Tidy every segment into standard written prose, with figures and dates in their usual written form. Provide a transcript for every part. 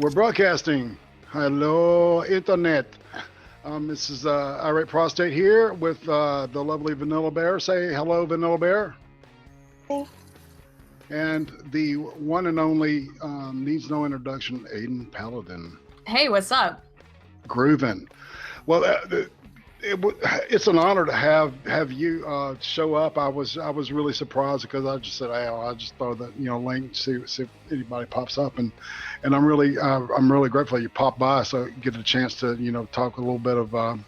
We're broadcasting. Hello, Internet. This is Irate Prostate here with the lovely Vanilla Bear. Say hello, Vanilla Bear. Hey. And the one and only, needs no introduction, Aydin Paladin. Hey, what's up? Groovin'. Well, it's an honor to have you show up. I was really surprised because I just said, hey, I'll just throw the link, see if anybody pops up, and I'm really grateful you popped by, so get a chance to talk a little bit of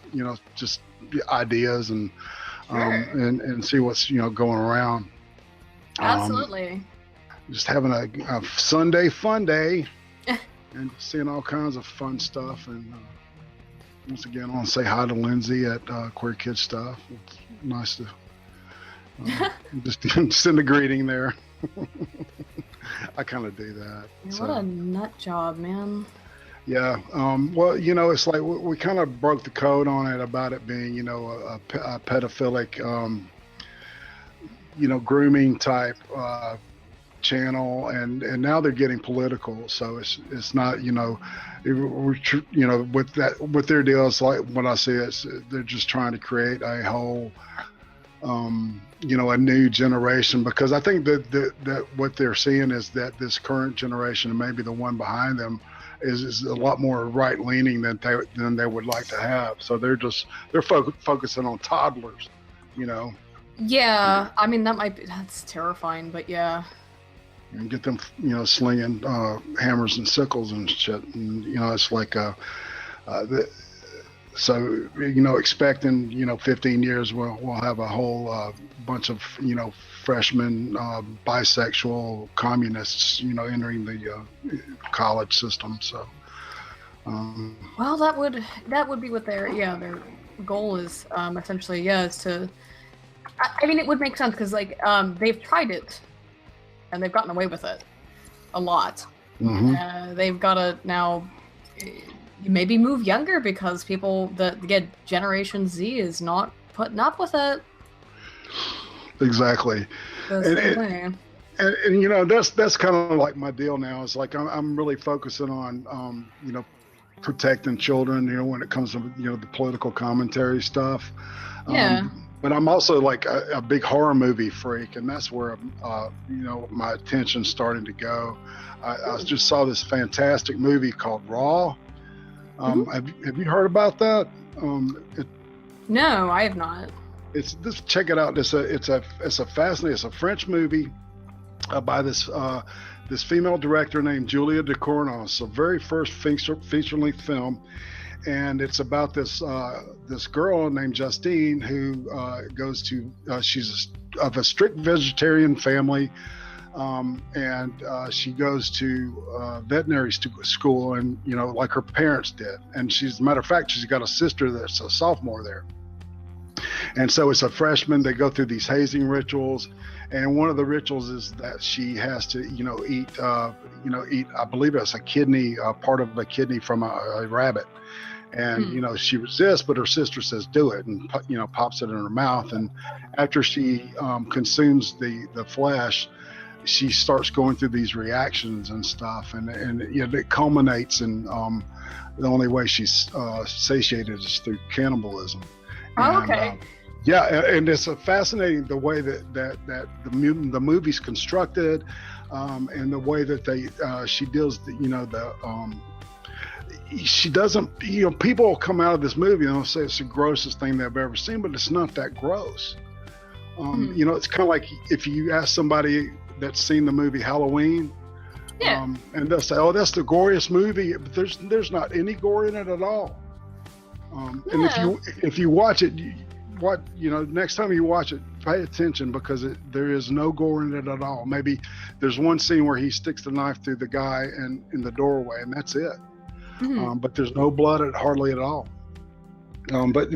just ideas and Sure. and see what's going around. Absolutely. Just having a Sunday fun day and seeing all kinds of fun stuff. And once again, I want to say hi to Lindsay at Queer Kid Stuff. It's nice to just send a greeting there. I kind of do that. What a nut job, man. Yeah. Well, it's like we kind of broke the code on it about it being, a pedophilic, grooming type channel, and now they're getting political. So it's not, with their deal, it's like what I see is they're just trying to create a whole, a new generation, because I think that what they're seeing is that this current generation, and maybe the one behind them, is a lot more right leaning than they would like to have. So they're focusing on toddlers, Yeah, I mean that's terrifying, but yeah. And get them, slinging hammers and sickles and shit. And it's like so expecting 15 years we'll have a whole bunch of freshmen bisexual communists entering the college system. So well, that would be what their goal is, essentially. Is to, I mean, it would make sense because they've tried it and they've gotten away with it a lot. Mm-hmm. They've got to now maybe move younger, because Generation Z is not putting up with it. Exactly. And that's kind of like my deal now. It's like I'm really focusing on protecting children, when it comes to the political commentary stuff. Yeah. But I'm also like a big horror movie freak, and that's where my attention's starting to go. I just saw this fantastic movie called Raw. Have you heard about that? No, I have not. Check it out. It's a fascinating. It's a French movie by this female director named Julia Ducournau. It's the very first feature-length film. And it's about this girl named Justine who goes to she's of a strict vegetarian family, and she goes to veterinary school, and like her parents did. And as a matter of fact, she's got a sister that's a sophomore there. And so it's a freshman. They go through these hazing rituals, and one of the rituals is that she has to eat I believe it's a kidney, part of a kidney from a rabbit. And she resists, but her sister says do it, and pops it in her mouth. And after she consumes the flesh, she starts going through these reactions and stuff, and it culminates in the only way she's satiated is through cannibalism. Oh, okay. And it's fascinating the way that the movie's constructed, and the way that she deals she doesn't, people will come out of this movie and they'll say it's the grossest thing they've ever seen, but it's not that gross. It's kind of like if you ask somebody that's seen the movie Halloween, and they'll say, oh, that's the goriest movie, but there's not any gore in it at all. And if you watch it, next time you watch it, pay attention, because there is no gore in it at all. Maybe there's one scene where he sticks the knife through the guy in the doorway, and that's it. But there's no blood hardly at all. But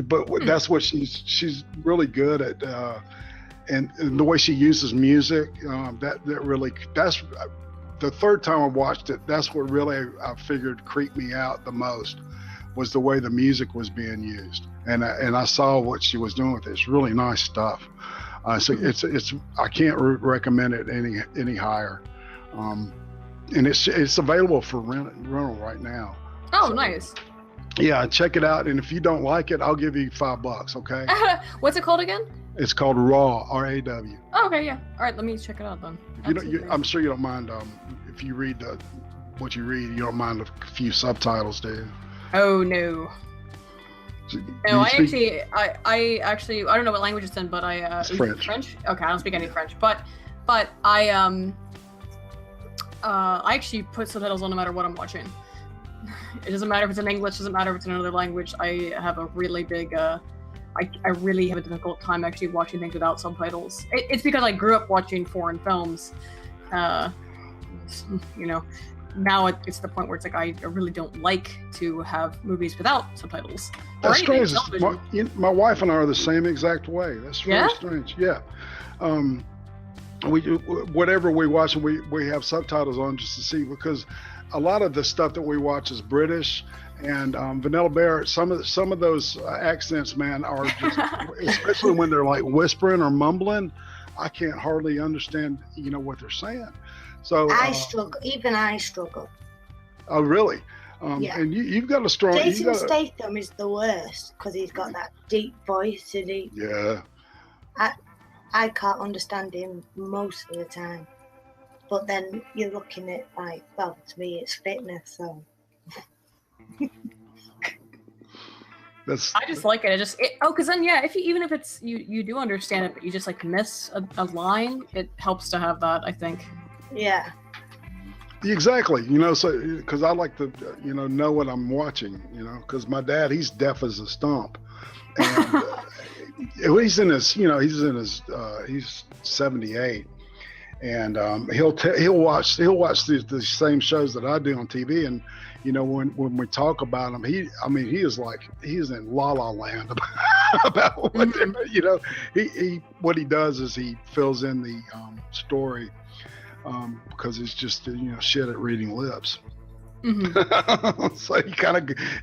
that's what she's really good at, and the way she uses music. That's the third time I watched it. That's what really I figured creeped me out the most, was the way the music was being used, and I saw what she was doing with it. It's really nice stuff. So it's I can't recommend it any higher. and it's available for rental right now. Oh, so, nice. Yeah, check it out, and if you don't like it, I'll give you $5. Okay. What's it called again? It's called Raw, R-A-W. Oh, okay, yeah. All right, let me check it out then. I'm sure you don't mind if you read what you read. You don't mind a few subtitles, do you? Oh no. No, I actually I don't know what language it's in, but it's French. French? Okay, I don't speak any French, but I actually put subtitles on no matter what I'm watching. It doesn't matter if it's in English, doesn't matter if it's in another language. I have a really big I really have a difficult time actually watching things without subtitles. It's because I grew up watching foreign films. You know, now it's the point where it's like I really don't like to have movies without subtitles. That's strange. My wife and I are the same exact way. That's very strange. Yeah. We whatever we watch, we have subtitles on just to see, because a lot of the stuff that we watch is British. And Vanilla Bear, some of those accents, man, are just, especially when they're like whispering or mumbling, I can't hardly understand, what they're saying. So I struggle. Even I struggle. Oh, really? Yeah. And you've got a strong. Jason Statham is the worst because he's got that deep voice, and Yeah. I can't understand him most of the time, but then you're looking at to me it's fitness, so. I just like it. Because then even if it's you do understand it, but you just like miss a line, it helps to have that, I think. Yeah. Exactly. So because I like to know what I'm watching. Because my dad, he's deaf as a stump, and he's 78, and he'll watch the same shows that I do on TV, and. When we talk about him, he's in La La Land about what what he does is he fills in the story because he's just shit at reading lips. Mm-hmm. So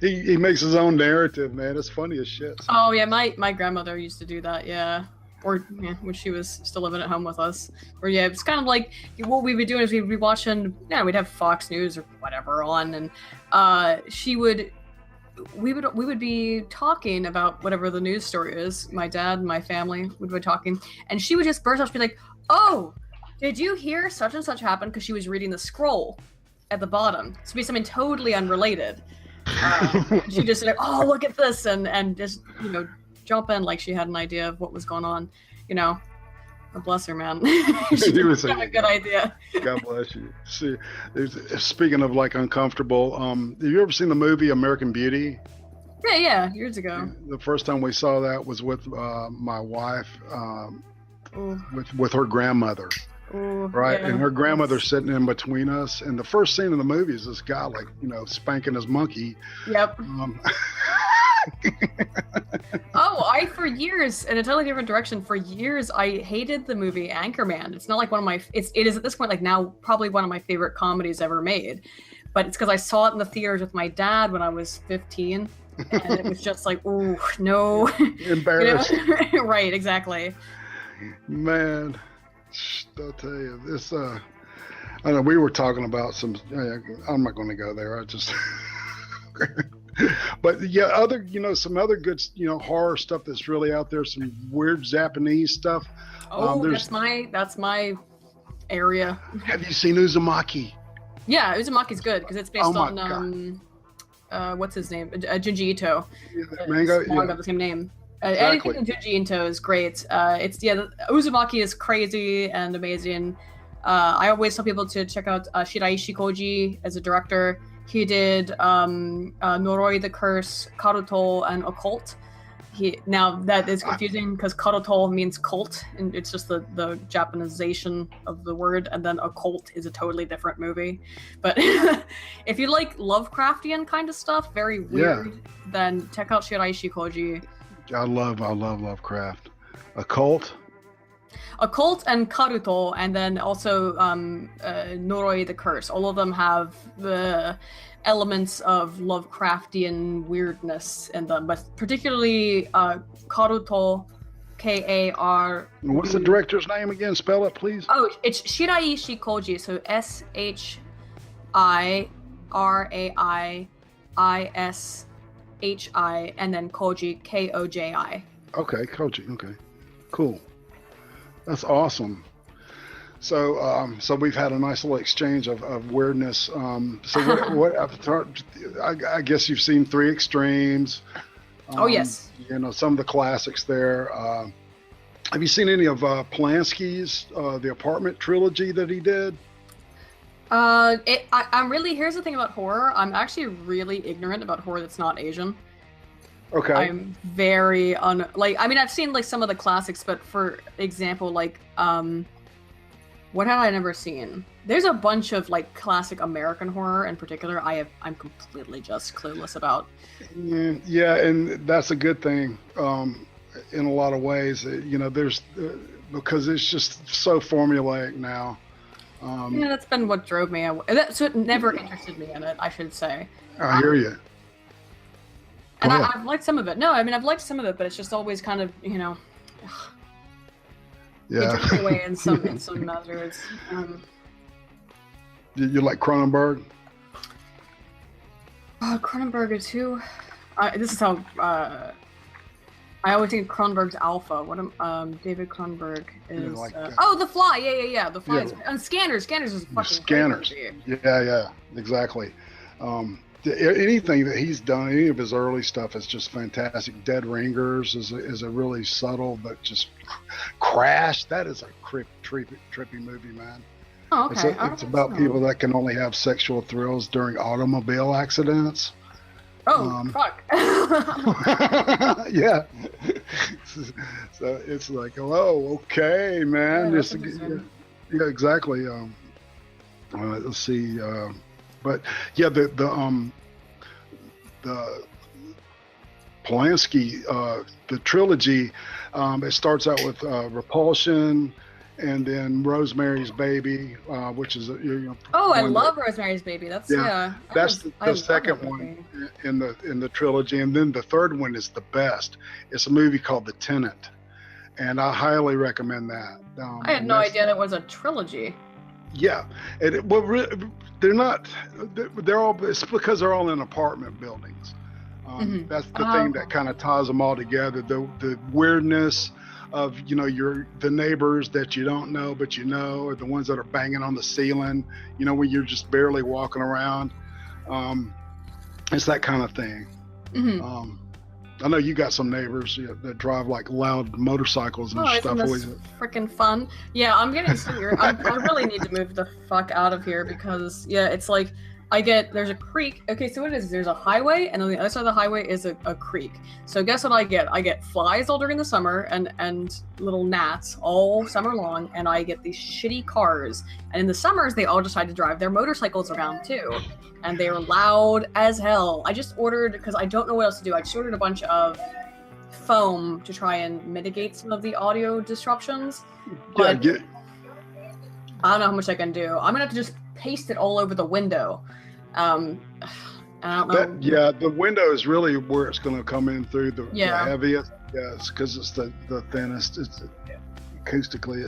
he makes his own narrative, man. It's funny as shit. Oh yeah, my grandmother used to do that. Yeah. Or when she was still living at home with us, or it's kind of like what we would do is we'd be watching. We'd have Fox News or whatever on, and we would be talking about whatever the news story is. My dad and my family would be talking, and she would just burst out and be like, "Oh, did you hear such and such happened?" Because she was reading the scroll at the bottom. So it'd be something totally unrelated. She just like, "Oh, look at this," and just jump in like she had an idea of what was going on, bless her, man. She was a good idea. God bless you. See, speaking of like uncomfortable, have you ever seen the movie American Beauty? Yeah, years ago. The first time we saw that was with my wife, with her grandmother. Ooh, right, and her grandmother's sitting in between us, and the first scene in the movie is this guy spanking his monkey. Yep. For years, in a totally different direction, for years I hated the movie Anchorman. It's not like it is at this point like now probably one of my favorite comedies ever made, but it's because I saw it in the theaters with my dad when I was 15, and it was just like, ooh, no. Embarrassing. Right, exactly. Man, I'll tell you this. I know we were talking about some. I'm not going to go there. I just. But yeah, some other good, horror stuff that's really out there. Some weird Japanese stuff. Oh, that's my area. Have you seen Uzumaki? Yeah, Uzumaki's good because it's based on what's his name? Junji Ito. Manga. Got the same name. Exactly. Anything Junji Ito is great. Uzumaki is crazy and amazing. I always tell people to check out Shiraishi Koji as a director. He did Noroi the Curse, Karuto, and Occult. Now that is confusing because Karuto means cult, and it's just the Japanization of the word, and then Occult is a totally different movie. But if you like Lovecraftian kind of stuff, very weird, then check out Shiraishi Koji. I love Lovecraft. Occult and Karuto, and then also Noroi the Curse. All of them have the elements of Lovecraftian weirdness in them, but particularly Karuto, K-A-R. What's the director's name again? Spell it, please. Oh, it's Shiraishi Koji, so Iraishi, and then Koji, Koji. Okay, Koji. Okay, cool. That's awesome. So, so we've had a nice little exchange of weirdness. So I guess you've seen Three Extremes. Oh yes. You know, some of the classics there. Have you seen any of Polanski's The Apartment trilogy that he did? Here's the thing about horror. I'm actually really ignorant about horror that's not Asian. Okay. I'm very I've seen like some of the classics, but for example, like what had I never seen? There's a bunch of like classic American horror in particular I'm completely just clueless about. Yeah, and that's a good thing in a lot of ways. You know, there's because it's just so formulaic now. Yeah, that's been what drove me. So it never interested me in it, I should say. I hear you. And I've liked some of it. No, I mean, I've liked some of it, but it's just always kind of, you know, yeah. It took me away in some measures. You like Cronenberg? Cronenberg is who? This is how I always think Cronenberg's Alpha. David Cronenberg is. The Fly. Yeah. The Fly. Yeah. Scanners. Scanners is fucking Scanners. Yeah, exactly. Anything that he's done, any of his early stuff is just fantastic. Dead Ringers is a really subtle but just Crash. That is a trippy movie, man. Oh, okay. It's about people that can only have sexual thrills during automobile accidents. Oh, fuck. Yeah. So it's like, oh, okay, man. Yeah, exactly. Let's see. But yeah, the Polanski, the trilogy, it starts out with Repulsion, and then Rosemary's Baby, which is I love Rosemary's Baby. That's that's the second one in the trilogy, and then the third one is the best. It's a movie called The Tenant, and I highly recommend that. I had no idea that was a trilogy. Yeah, they're not. They're all. It's because they're all in apartment buildings. That's the thing that kind of ties them all together. The weirdness of the neighbors that you don't know but or the ones that are banging on the ceiling. When you're just barely walking around. It's that kind of thing. Mm-hmm. I know you got some neighbors that drive like loud motorcycles and stuff. Isn't this freaking fun? Yeah, I'm getting severe. I really need to move the fuck out of here because it's like there's a creek. Okay, so what it is, there's a highway, and on the other side of the highway is a creek. So guess what I get? I get flies all during the summer and little gnats all summer long, and I get these shitty cars. And in the summers, they all decide to drive their motorcycles around too. And they were loud as hell. I just ordered, because I don't know what else to do, I just ordered a bunch of foam to try and mitigate some of the audio disruptions. But I don't know how much I can do. I'm going to have to just paste it all over the window. I don't know. The window is really where it's going to come in through the heaviest. Yeah, it's because it's the thinnest. It's acoustically,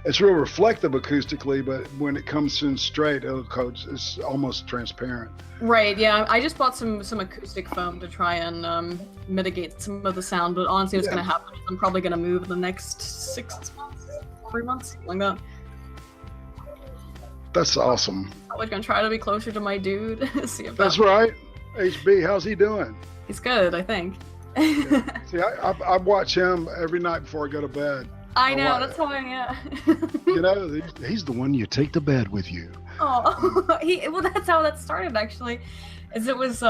it's real reflective acoustically, but when it comes in straight, it's almost transparent. Right, yeah. I just bought some acoustic foam to try and mitigate some of the sound, but honestly what's going to happen is I'm probably going to move in the next 6 months, 3 months, like that. That's awesome. I'm going to try to be closer to my dude. See if That's right. HB, how's he doing? He's good, I think. Yeah. See, I watch him every night before I go to bed. I know, that's how he's the one you take to bed with you. Oh, that's how that started, actually. It was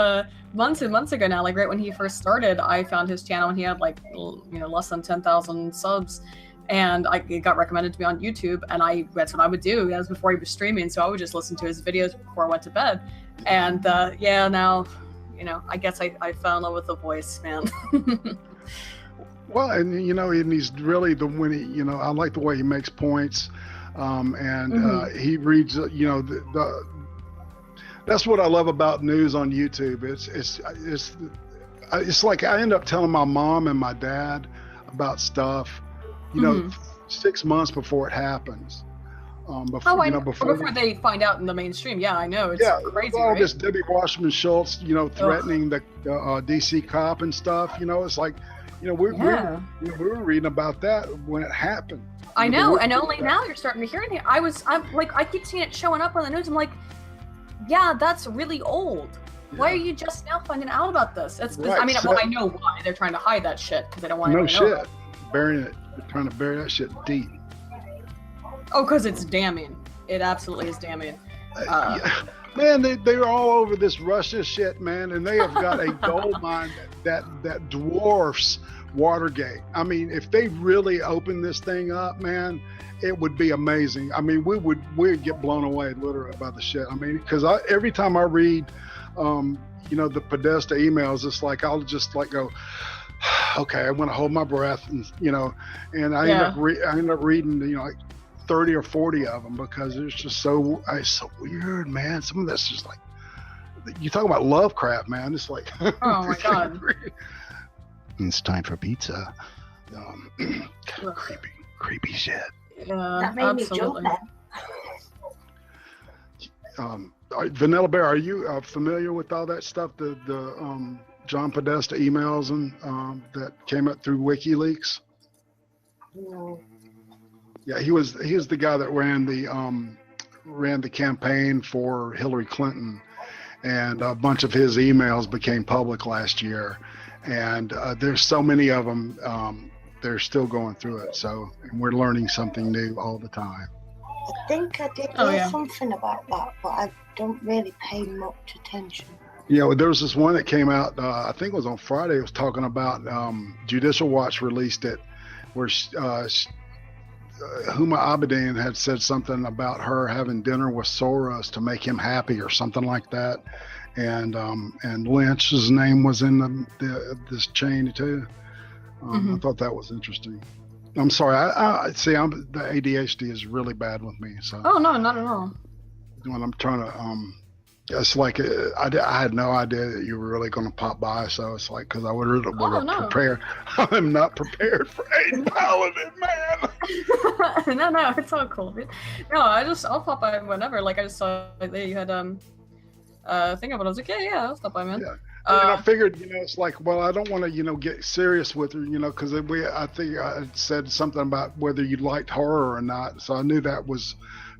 months and months ago now, like right when he first started, I found his channel and he had like, less than 10,000 subs. And it got recommended to me on YouTube, and that's what I would do. That was before he was streaming, so I would just listen to his videos before I went to bed. And now, I guess I fell in love with the voice, man. Well, and and he's really I like the way he makes points, and he reads. That's what I love about news on YouTube. It's like I end up telling my mom and my dad about stuff, 6 months before it happens. Before, I know. before they find out in the mainstream. Yeah, I know. It's crazy, all right? this Debbie Wasserman Schultz, threatening the DC cop and stuff. It's like, we were reading about that when it happened. I know, and only now you're starting to hear it. I keep seeing it showing up on the news. I'm like, yeah, that's really old. Yeah. Why are you just now finding out about this? It's right. I know why they're trying to hide that shit because they don't want anyone to know. No shit, burying it, trying to bury that shit deep. Oh, because it's damning. It absolutely is damning. Man, they're all over this Russia shit, man, and they have got a gold mine that dwarfs Watergate. I mean, if they really open this thing up, man, it would be amazing. I mean, we'd get blown away literally by the shit. I mean, because every time I read, the Podesta emails, it's like I'll just like go, okay, I want to hold my breath, and I end up reading, like 30 or 40 of them because it's just so weird, man. Some of that's just like, you talk about Lovecraft, man. It's like, oh my god, it's time for pizza. Creepy shit. That made me jump then. Vanilla Bear, are you familiar with all that stuff? The John Podesta emails and that came up through WikiLeaks? No. Yeah, he was the guy that ran the campaign for Hillary Clinton, and a bunch of his emails became public last year, and there's so many of them. They're still going through it, and we're learning something new all the time. I think I did hear something about that, but I don't really pay much attention. Yeah, there was this one that came out, I think it was on Friday. It was talking about, Judicial Watch released it, where Huma Abedin had said something about her having dinner with Soros to make him happy or something like that. And Lynch's name was in this chain too. I thought that was interesting. I'm sorry. I see. The ADHD is really bad with me. So. Oh no, not at all. When I'm trying to, it's like I had no idea that you were really going to pop by. So it's like because I would prepare. I'm not prepared for Aydin Paladin, man. No, it's all cool. No, I'll pop by whenever. Like I just saw that you had thing of it. I was like, yeah, I'll stop by, man. Yeah. And I figured, it's like, well, I don't want to, get serious with her, because I think I said something about whether you liked horror or not. So I knew that was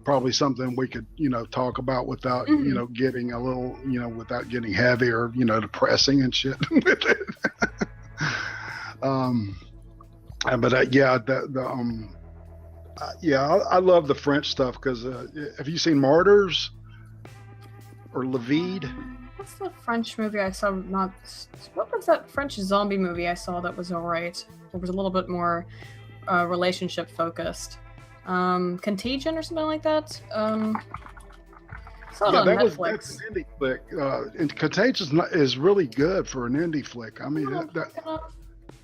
probably something we could, talk about without, getting a little, without getting heavy or, depressing and shit with it. I love the French stuff because have you seen Martyrs or Le Vide? What's the French movie I saw? What was that French zombie movie I saw that was alright? It was a little bit more relationship focused. Contagion or something like that. That's an indie flick. And Contagion is really good for an indie flick. I mean, that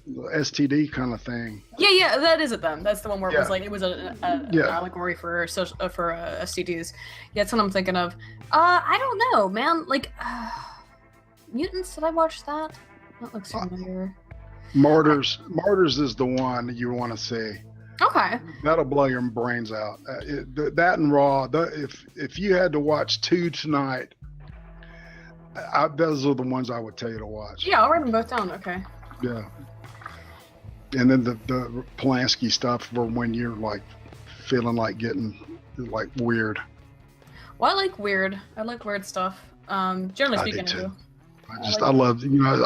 STD kind of thing. Yeah, that is it then. That's the one where it was like it was an allegory for STDs. Yeah, that's what I'm thinking of. I don't know, man. Like Mutants. Did I watch that? That looks familiar. Martyrs is the one you want to see. Okay. That'll blow your brains out. That and Raw. If you had to watch two tonight, those are the ones I would tell you to watch. Yeah, I'll write them both down. Okay. Yeah. And then the Polanski stuff for when you're like feeling like getting like weird. Well, I like weird stuff. Generally speaking, I do. I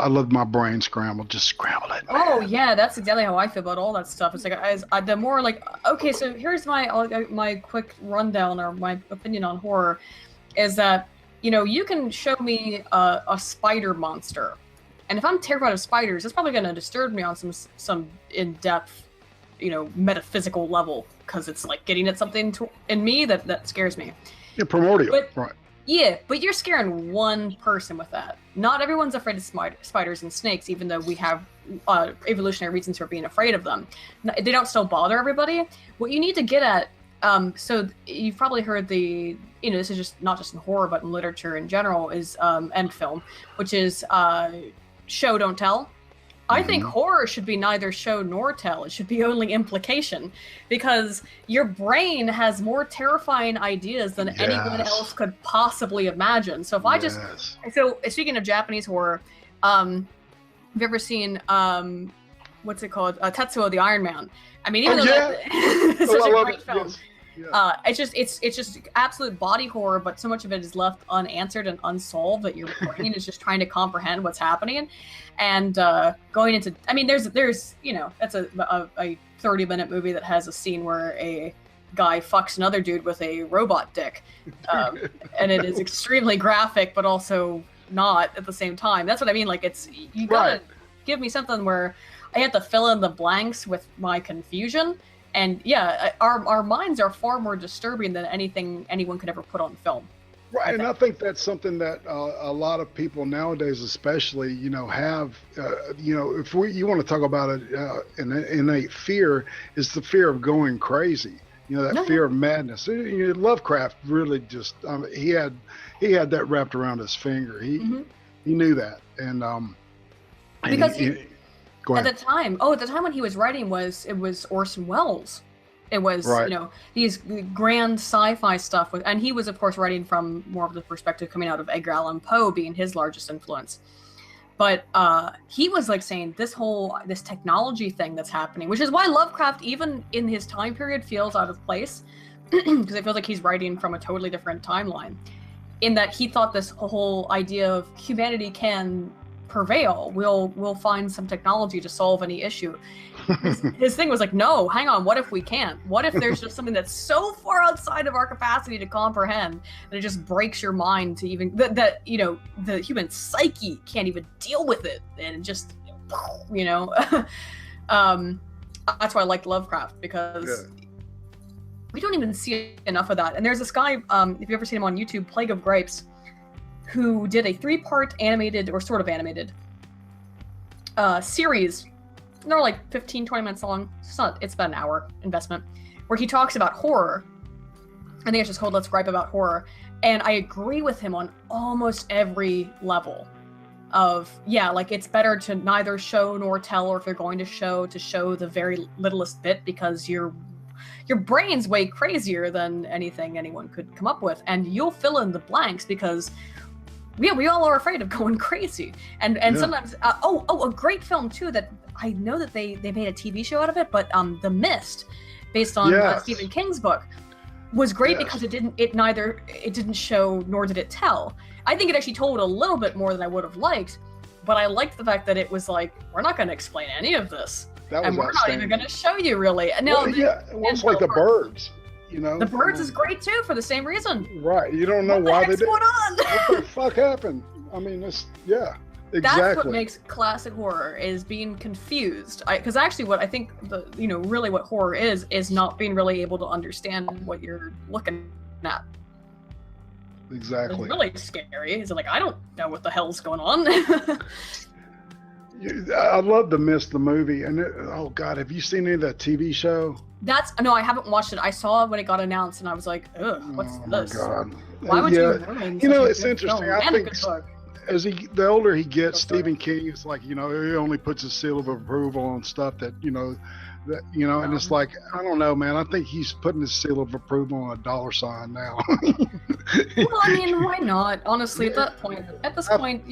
love my brain scrambled. Just scramble it. Oh yeah, that's exactly how I feel about all that stuff. It's like the more like, okay, so here's my quick rundown or my opinion on horror, is that you can show me a spider monster, and if I'm terrified of spiders, it's probably going to disturb me on some in-depth, metaphysical level because it's like getting at something in me that scares me. Yeah, primordial, right? Yeah, but you're scaring one person with that. Not everyone's afraid of spiders and snakes, even though we have evolutionary reasons for being afraid of them. They don't still bother everybody. What you need to get at, so you've probably heard this is just not just in horror, but in literature in general, is and film, which is show, don't tell. I think horror should be neither show nor tell. It should be only implication, because your brain has more terrifying ideas than anyone else could possibly imagine. So if I just, so speaking of Japanese horror, have you ever seen, what's it called? Tetsuo the Iron Man. I mean, even though it's such a great film. Yes. It's just absolute body horror, but so much of it is left unanswered and unsolved that your brain is just trying to comprehend what's happening. And going into, I mean, there's you know, that's a 30-minute movie that has a scene where a guy fucks another dude with a robot dick, and it is extremely graphic, but also not at the same time. That's what I mean. Like, it's, you gotta give me something where I have to fill in the blanks with my confusion. And yeah, our minds are far more disturbing than anything anyone could ever put on film. Right, and I think that's something that a lot of people nowadays, especially, you know, have. You know, if you want to talk about an innate fear, is the fear of going crazy. You know, that fear of madness. Lovecraft really just, he had that wrapped around his finger. He knew that, and because at the time when he was writing, it was Orson Welles. It was, you know, these grand sci-fi stuff. And he was, of course, writing from more of the perspective coming out of Edgar Allan Poe being his largest influence. But he was like saying this technology thing that's happening, which is why Lovecraft, even in his time period, feels out of place, because it feels like he's writing from a totally different timeline, in that he thought this whole idea of humanity can prevail. We'll find some technology to solve any issue. His thing was like, no, hang on, what if we can't? What if there's just something that's so far outside of our capacity to comprehend that it just breaks your mind to even that you know, the human psyche can't even deal with it, and it just, you know. That's why I liked Lovecraft, because we don't even see enough of that. And there's this guy, if you've ever seen him on YouTube, Plague of Grapes, who did a 3-part animated, or sort of animated, series. They're like 15, 20 minutes long. It's about an hour investment, where he talks about horror. I think it's just called Let's Gripe About Horror. And I agree with him on almost every level of, like, it's better to neither show nor tell, or if you're going to show the very littlest bit, because your brain's way crazier than anything anyone could come up with. And you'll fill in the blanks, because we all are afraid of going crazy. And sometimes, a great film too, that I know that they made a TV show out of it, but The Mist, based on Stephen King's book, was great because it didn't show nor did it tell. I think it actually told a little bit more than I would have liked, but I liked the fact that it was like, we're not going to explain any of this, and we're not even going to show you really. And now, it's like The Birds. You know, The Birds is great too for the same reason. Right, you don't know why they did. What the fuck happened? I mean, exactly. That's what makes classic horror, is being confused. Because actually, what I think really what horror is not being really able to understand what you're looking at. Exactly. It's really scary. It's like, I don't know what the hell's going on. I love The Mist, the movie, and oh god, have you seen any of that TV show? No, I haven't watched it. I saw it when it got announced, and I was like, ugh, what's this? Oh my god. Why would you ruin You know, it's interesting. Film? I think as the older he gets, Stephen King is like, you know, he only puts his seal of approval on stuff that, and it's like, I don't know, man. I think he's putting his seal of approval on a $sign now. Well, I mean, why not? Honestly, at this point,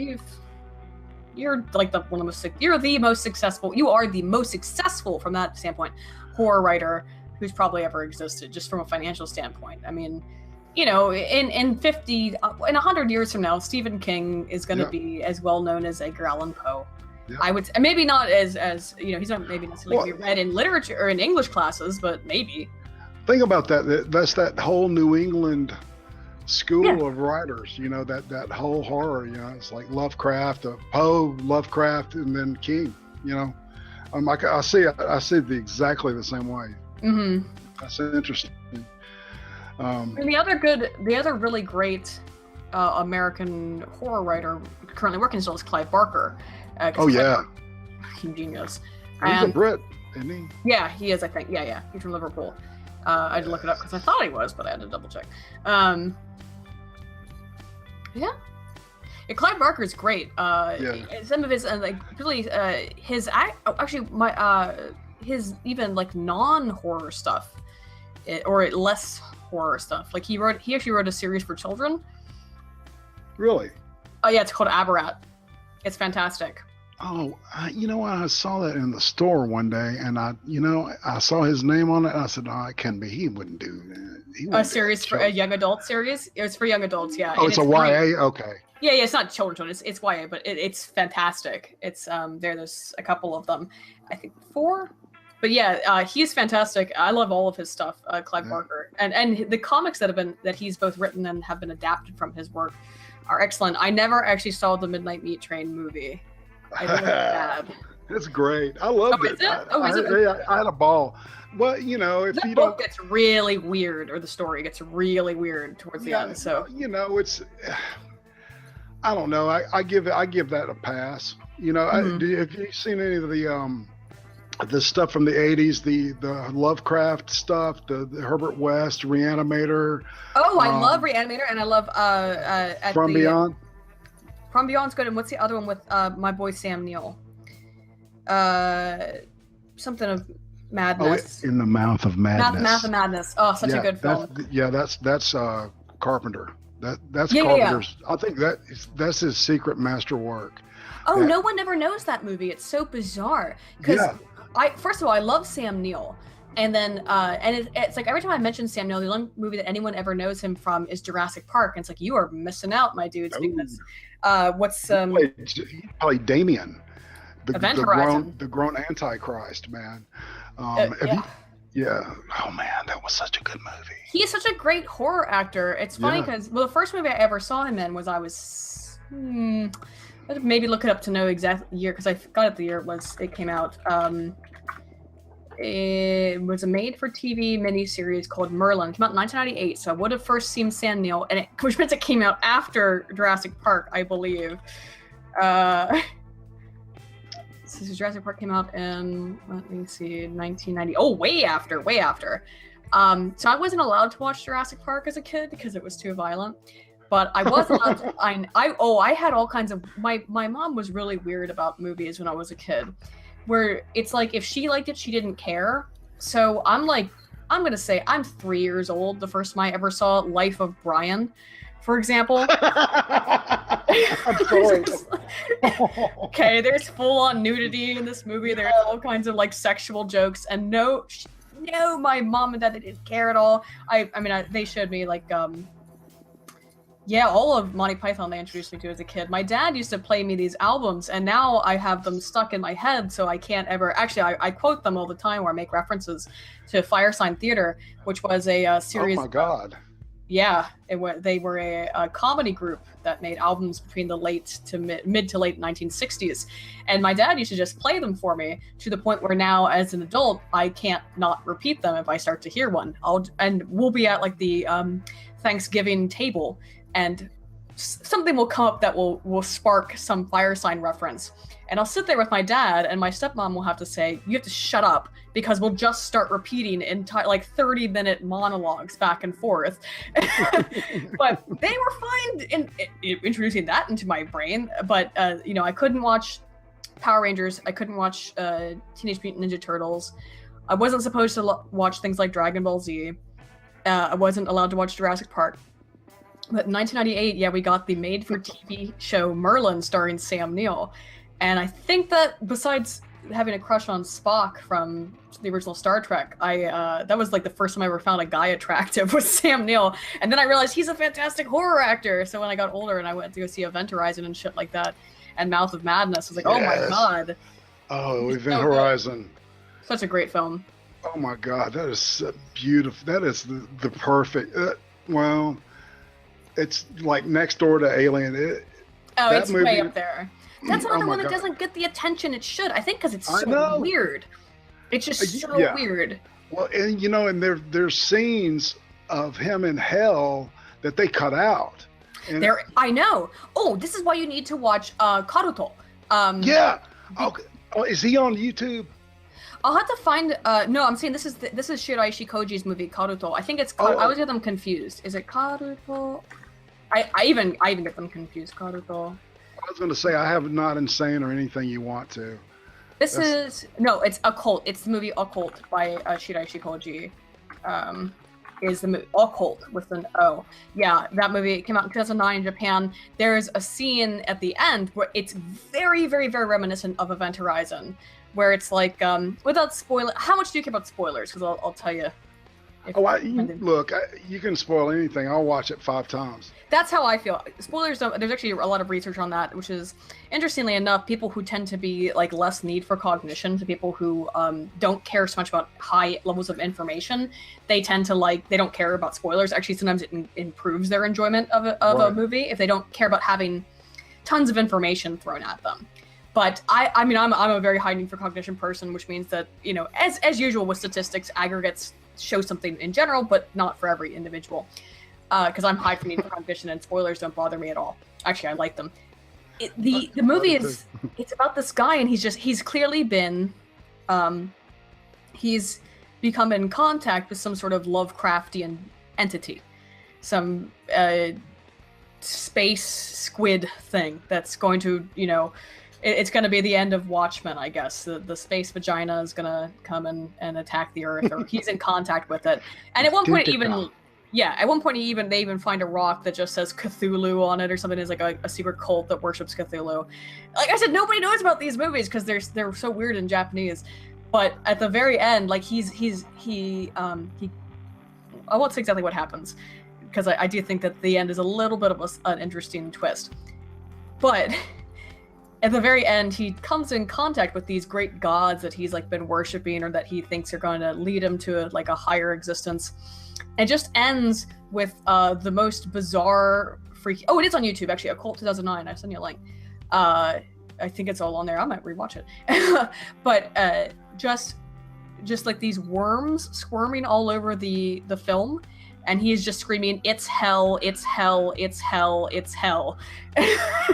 you're like you're the most successful. You are the most successful from that standpoint horror writer who's probably ever existed, just from a financial standpoint. I mean, you know, in 100 years from now, Stephen King is going to be as well known as Edgar Allan Poe. Yeah. I would, maybe not as he's not maybe necessarily be read in literature or in English classes, but maybe. Think about that. That's that whole New England school of writers. You know, that whole horror. You know, it's like Lovecraft, Poe, Lovecraft, and then King. You know, I see it exactly the same way. Mm-hmm. That's interesting. And the other really great American horror writer currently working still is Clive Barker. Genius. He's a Brit, isn't he? Yeah, he is. I think. Yeah. He's from Liverpool. I had to look it up because I thought he was, but I had to double check. Clive Barker's great. Some of his like really his actually his even like non-horror stuff, or less horror stuff. Like he actually wrote a series for children. Really? Oh yeah, it's called Aberrat. It's fantastic. Oh, you know what? I saw that in the store one day, and I saw his name on it. And I said, "Oh, it can't be. He wouldn't do that." A series for a young adult series. It's for young adults, yeah. Oh, it's a YA. Okay. Yeah, it's not children. It's YA, but it's fantastic. It's there's a couple of them, I think 4. But yeah, he's fantastic. I love all of his stuff, Clive Barker, and the comics that he's both written and have been adapted from his work are excellent. I never actually saw the Midnight Meat Train movie. I really have. It's great. I loved it. Is it? I had a ball. Well, if the book gets really weird, or the story gets really weird towards the end. So it's. I don't know. I give that a pass. Have you seen any of the stuff from the 80s, the Lovecraft stuff, the Herbert West Reanimator? Oh, I love Reanimator, and I love From Beyond. From Beyond's good, and what's the other one with my boy Sam Neill? Something of Madness. Oh, In the Mouth of Madness. Mouth of Madness. Oh, such a good film. That's Carpenter. That's Carpenter's. Yeah. I think that's his secret masterwork. Oh, no one ever knows that movie. It's so bizarre. Because first of all, I love Sam Neill. And then, it's like every time I mention Sam Neill, the only movie that anyone ever knows him from is Jurassic Park. And it's like, you are missing out, my dudes. Because he played Damien, the grown Antichrist, man. Oh man, that was such a good movie. He is such a great horror actor. It's funny because the first movie I ever saw him in was I'd maybe look it up to know exact year, because I forgot the year it came out. It was a made-for-TV miniseries called Merlin. It came out in 1998, so I would have first seen Sam Neill, which means it came out after Jurassic Park, I believe. So Jurassic Park came out in, let me see, 1990. Oh, way after. So I wasn't allowed to watch Jurassic Park as a kid because it was too violent. But I was allowed to. I had all kinds of. My mom was really weird about movies when I was a kid, where it's like if she liked it, she didn't care. So I'm gonna say I'm 3 years old. The first time I ever saw Life of Brian, for example. I'm sorry. Okay, there's full-on nudity in this movie. There's all kinds of sexual jokes, and no, my mom and dad, they didn't care at all. I mean, they showed me all of Monty Python they introduced me to as a kid. My dad used to play me these albums, and now I have them stuck in my head, so I can't ever... Actually, I quote them all the time where I make references to Firesign Theater, which was a series... Oh my God. Yeah, they were a comedy group that made albums between the mid to late 1960s. And my dad used to just play them for me, to the point where now, as an adult, I can't not repeat them if I start to hear one. We'll be at the Thanksgiving table, and something will come up that will spark some Firesign reference. And I'll sit there with my dad, and my stepmom will have to say, "You have to shut up," because we'll just start repeating 30-minute monologues back and forth. But they were fine in introducing that into my brain. But I couldn't watch Power Rangers. I couldn't watch Teenage Mutant Ninja Turtles. I wasn't supposed to watch things like Dragon Ball Z. I wasn't allowed to watch Jurassic Park. But in 1998, we got the made-for-TV show Merlin, starring Sam Neill. And I think that besides having a crush on Spock from the original Star Trek, that was the first time I ever found a guy attractive was Sam Neill. And then I realized he's a fantastic horror actor. So when I got older and I went to go see Event Horizon and shit like that, and Mouth of Madness, I was like, oh my God. Oh, Event Horizon. Such a great film. Oh my God, that is so beautiful. That is the perfect, it's like next door to Alien. It's movie, way up there. That's another one that doesn't get the attention it should. I think because it's so weird. It's just so weird. Well, and and there's scenes of him in hell that they cut out. And I know. Oh, this is why you need to watch Karuto. Yeah. Okay. Oh, is he on YouTube? I'll have to find. No, I'm saying this is Shiraishi Koji's movie Karuto. I think it's. I always get them confused. Is it Karuto? I even get them confused. Karuto. I was going to say, I have Not Insane or Anything You Want To. It's Occult. It's the movie Occult by Shiraishi Koji. Is the movie Occult with an O. Yeah, that movie came out in 2009 in Japan. There's a scene at the end where it's very, very, very reminiscent of Event Horizon, where it's like, without spoiler, how much do you care about spoilers? Because I'll tell you. Look, you can spoil anything. I'll watch it 5 times. That's how I feel. Spoilers don't. There's actually a lot of research on that, which is, interestingly enough, people who tend to be like less need for cognition, to people who don't care so much about high levels of information, they tend to they don't care about spoilers. Actually, sometimes it improves their enjoyment of a movie if they don't care about having tons of information thrown at them. But I'm a very high need for cognition person, which means that, as usual with statistics, aggregates show something in general, but not for every individual. Because I'm high for need for cognition, and spoilers don't bother me at all. Actually, I like them. The movie it's about this guy, and he's clearly been, he's become in contact with some sort of Lovecraftian entity, some space squid thing that's going to, it's going to be the end of Watchmen, I guess. The space vagina is going to come and attack the Earth, or he's in contact with it. And at one point, they even find a rock that just says Cthulhu on it or something. It's like a secret cult that worships Cthulhu. Like I said, nobody knows about these movies because they're so weird in Japanese. But at the very end, like I won't say exactly what happens, because I do think that the end is a little bit of an interesting twist. But at the very end, he comes in contact with these great gods that he's been worshiping, or that he thinks are going to lead him to a higher existence. And it just ends with the most bizarre, freaky. Oh, it is on YouTube actually. Occult 2009. I sent you a link. I think it's all on there. I might rewatch it. But just like these worms squirming all over the film. And he's just screaming, "It's hell, it's hell, it's hell, it's hell."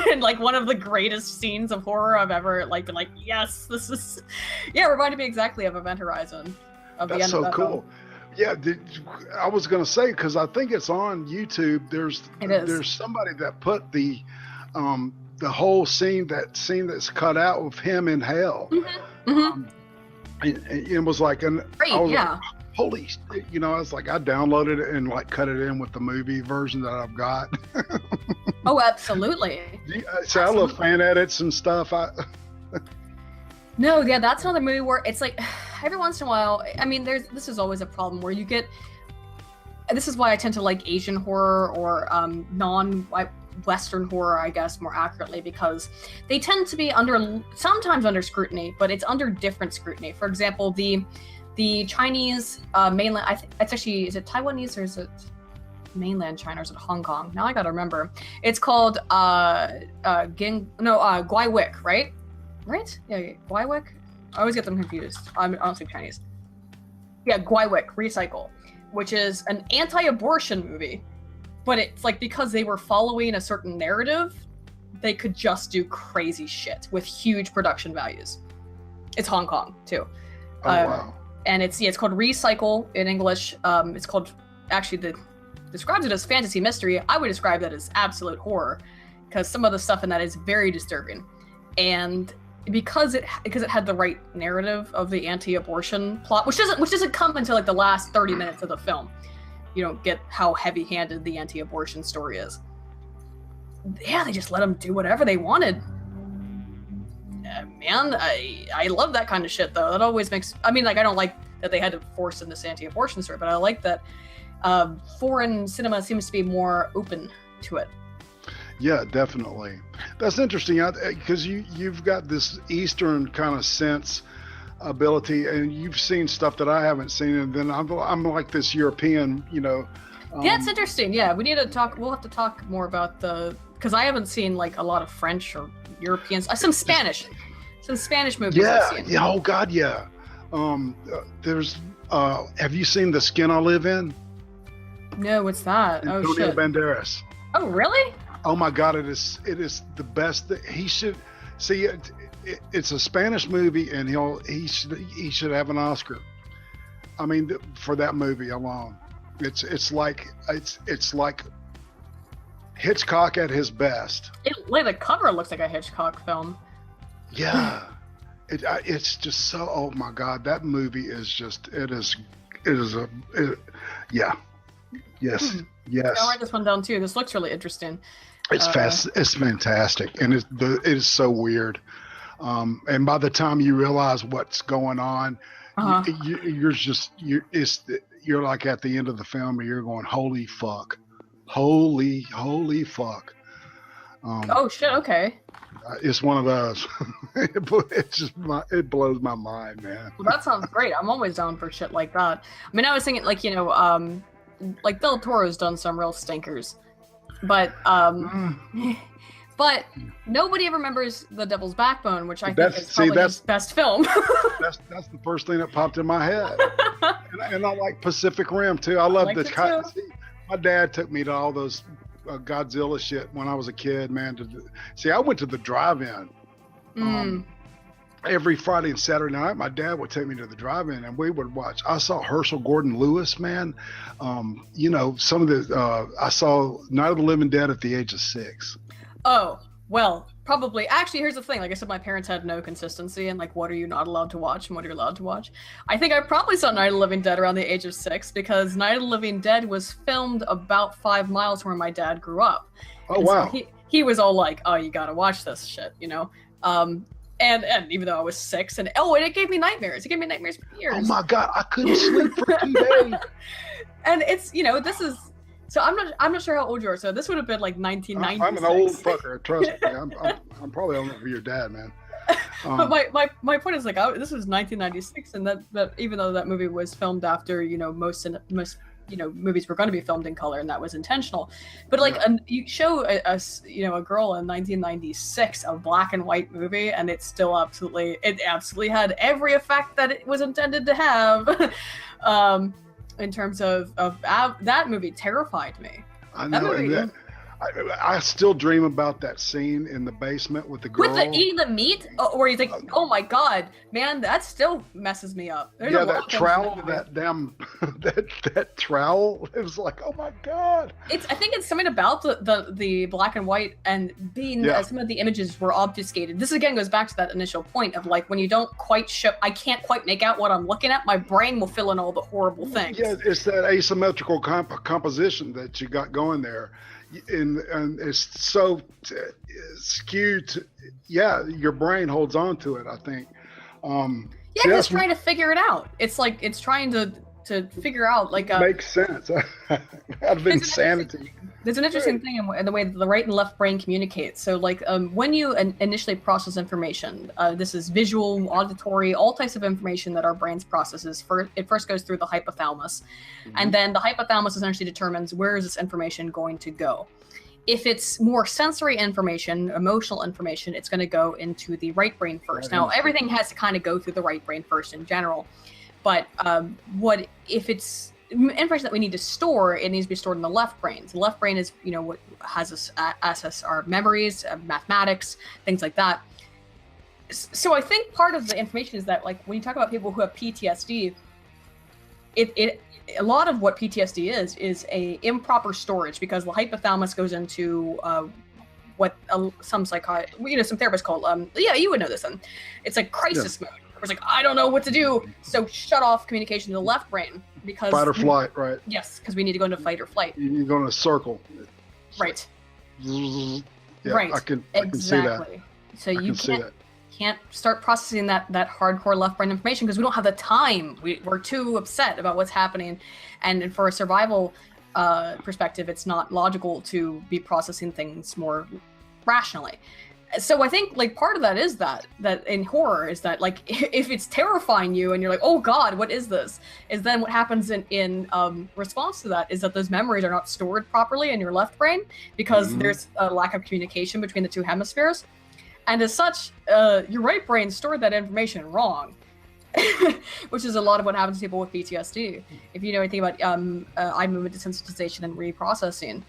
And one of the greatest scenes of horror I've ever been like, yes, this is, reminded me exactly of Event Horizon. That's so cool. Yeah, I was going to say, because I think it's on YouTube. There's somebody that put the whole scene that's cut out of him in hell. Mm-hmm. It was like holy, I was like, I downloaded it and cut it in with the movie version that I've got. Oh, absolutely. So I love fan edits and stuff. No, yeah, that's another movie where it's like every once in a while. I mean, this is always a problem where you get. This is why I tend to like Asian horror or non-Western horror, I guess, more accurately, because they tend to be sometimes under scrutiny, but it's under different scrutiny. For example, the Chinese mainland, it's actually, is it Taiwanese or is it mainland China, or is it Hong Kong? Now I gotta remember. It's called Gwaiwik, right? Right? Yeah, Gwaiwik? I always get them confused. I don't speak Chinese. Yeah, Gwaiwik, Recycle, which is an anti-abortion movie. But it's because they were following a certain narrative, they could just do crazy shit with huge production values. It's Hong Kong, too. Oh, wow. And it's called Recycle in English. It's called, actually, describes it as fantasy mystery. I would describe that as absolute horror, because some of the stuff in that is very disturbing. And because it had the right narrative of the anti-abortion plot, which doesn't come until the last 30 minutes of the film. You don't get how heavy-handed the anti-abortion story is. Yeah, they just let them do whatever they wanted. Man, I love that kind of shit, though. That always makes... I mean, I don't like that they had to force in this anti-abortion story, but I like that foreign cinema seems to be more open to it. Yeah, definitely. That's interesting, because you've got this Eastern kind of sense ability, and you've seen stuff that I haven't seen, and then I'm like this European, yeah, it's interesting. Yeah, we need to talk. We'll have to talk more about because I haven't seen a lot of French or Europeans. Some Spanish movies. Yeah, I've seen. yeah. Oh God, yeah. There's. Have you seen The Skin I Live In? No, what's that? Antonio shit. Banderas. Oh, really? Oh my God, it is the best. He should see it. It's a Spanish movie, and he should have an Oscar. I mean, for that movie alone, it's like Hitchcock at his best. The cover looks like a Hitchcock film. Yeah, it's just so. Oh my God, that movie is just. Yeah. Yes. Yes. I'll write this one down too. This looks really interesting. It's fast. It's fantastic, and it is so weird. And by the time you realize what's going on, you're like at the end of the film, and you're going, "Holy fuck, holy fuck." Oh shit! Okay. It's one of those. It blows my mind, man. Well, that sounds great. I'm always down for shit like that. I mean, I was thinking, like, like Del Toro's done some real stinkers, but but nobody ever remembers The Devil's Backbone, which I think is probably his best film. that's the first thing that popped in my head. And I like Pacific Rim too. I love my dad took me to all those Godzilla shit when I was a kid, man. I went to the drive-in every Friday and Saturday night. My dad would take me to the drive-in, and we would watch. I saw Herschel Gordon Lewis, man. Some of the I saw Night of the Living Dead at the age of 6. Oh, well, probably. Actually, here's the thing. Like I said, my parents had no consistency in like what are you not allowed to watch and what are you allowed to watch. I think I probably saw Night of the Living Dead around the age of 6 because Night of the Living Dead was filmed about 5 miles from where my dad grew up. Oh, wow. So he was all like, "Oh, you gotta watch this shit," And even though I was 6, and it gave me nightmares. It gave me nightmares for years. Oh my God, I couldn't sleep for 2 days. And it's this is. So I'm not sure how old you are. So this would have been like 1996. I'm an old fucker. Trust me. I'm probably older for your dad, man. But my point is like this was 1996, and that even though that movie was filmed after most movies were going to be filmed in color, and that was intentional. But like you show a girl in 1996 a black and white movie, and it absolutely had every effect that it was intended to have. In terms of that movie terrified me. I know. I still dream about that scene in the basement with the girl. With eating the meat? Where he's like, oh my God, man, that still messes me up. That trowel, that trowel, it was like, oh my God. I think it's something about the black and white and being some of the images were obfuscated. This again goes back to that initial point of like when you don't quite show, I can't quite make out what I'm looking at, my brain will fill in all the horrible things. Yeah, it's that asymmetrical composition that you got going there. And it's so skewed your brain holds on to it, I think. It's trying to figure it out. It's like it's trying to figure out like makes sense. Out of insanity. There's an interesting thing in the way that the right and left brain communicate. So like when you initially process information, this is visual, auditory, all types of information that our brains processes. It first goes through the hypothalamus, and then the hypothalamus essentially determines where is this information going to go. If it's more sensory information, emotional information, it's going to go into the right brain first. Now, everything has to kind of go through the right brain first in general, but what if it's information that we need to store, it needs to be stored in the left brain. So the left brain is, what has us access our memories, mathematics, things like that. So I think part of the information is that, like, when you talk about people who have PTSD, a lot of what PTSD is a improper storage because the hypothalamus goes into what some psychologists, some therapists call, you would know this then. It's like crisis mode. It's like, I don't know what to do. So shut off communication to the left brain because fight or flight, right? Yes, because we need to go into fight or flight. You go in a circle. Right. Right. I can see that. So you can't start processing that hardcore left brain information because we don't have the time. We're too upset about what's happening, and for a survival perspective, it's not logical to be processing things more rationally. So I think like part of that is that in horror is that like if it's terrifying you and you're like, oh God, what is this? Is then what happens in response to that is that those memories are not stored properly in your left brain because there's a lack of communication between the two hemispheres. And as such, your right brain stored that information wrong, which is a lot of what happens to people with PTSD. If you know anything about eye movement desensitization and reprocessing,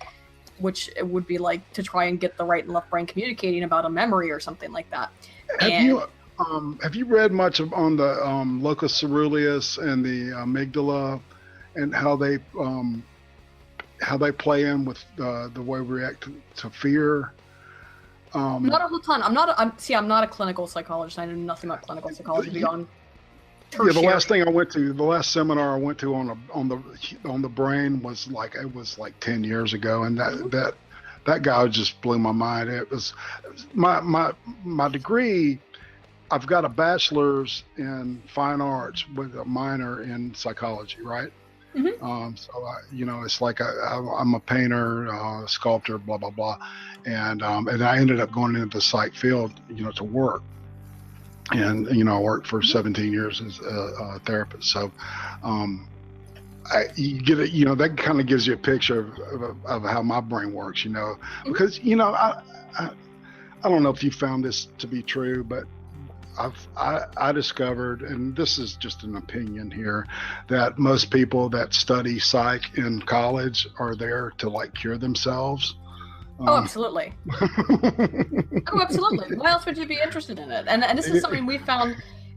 which it would be like to try and get the right and left brain communicating about a memory or something like that. Have you read much on the locus ceruleus and the amygdala and how they how they play in with the way we react to fear. Not a whole ton. I'm not a clinical psychologist. I know nothing about clinical psychology beyond tertiary. Yeah, the last seminar I went to on the brain was like 10 years ago, and that guy just blew my mind. It was my degree. I've got a bachelor's in fine arts with a minor in psychology, right? Mm-hmm. So it's like I'm a painter, sculptor, blah blah blah, and I ended up going into the psych field, to work, and I worked for 17 years as a therapist. So, you get it, that kind of gives you a picture of how my brain works, because I don't know if you found this to be true, but I discovered, and this is just an opinion here, that most people that study psych in college are there to cure themselves. Oh, absolutely. Oh, absolutely. Why else would you be interested in it? And this is something we found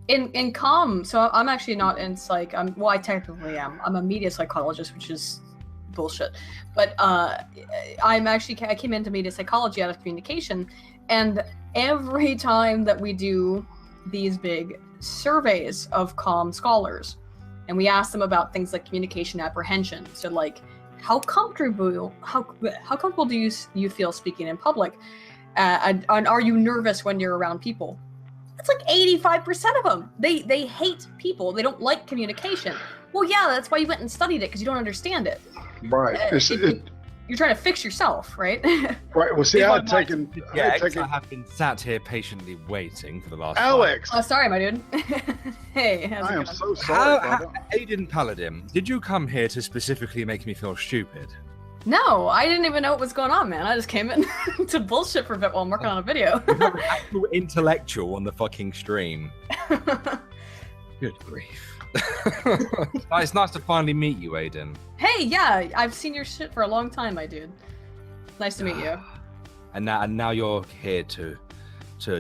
in comm. So I'm actually not in psych. I technically am. I'm a media psychologist, which is bullshit. But I came into media psychology out of communication, and every time that we do these big surveys of comm scholars, and we ask them about things like communication apprehension. So how comfortable do you feel speaking in public, and are you nervous when you're around people? It's 85% of them. They hate people. They don't like communication. Well, yeah, that's why you went and studied it, because you don't understand it. Right. You're trying to fix yourself, right? Right. Well, see, I have been sat here patiently waiting for the last. Alex. Oh, sorry, my dude. Hey, how's it going? I am so sorry. Aydin Paladin, did you come here to specifically make me feel stupid? No, I didn't even know what was going on, man. I just came in to bullshit for a bit while I'm working on a video. You're an actual intellectual on the fucking stream. Good grief. It's nice to finally meet you, Aydin. Hey, yeah, I've seen your shit for a long time, my dude. Nice to meet you. And now you're here to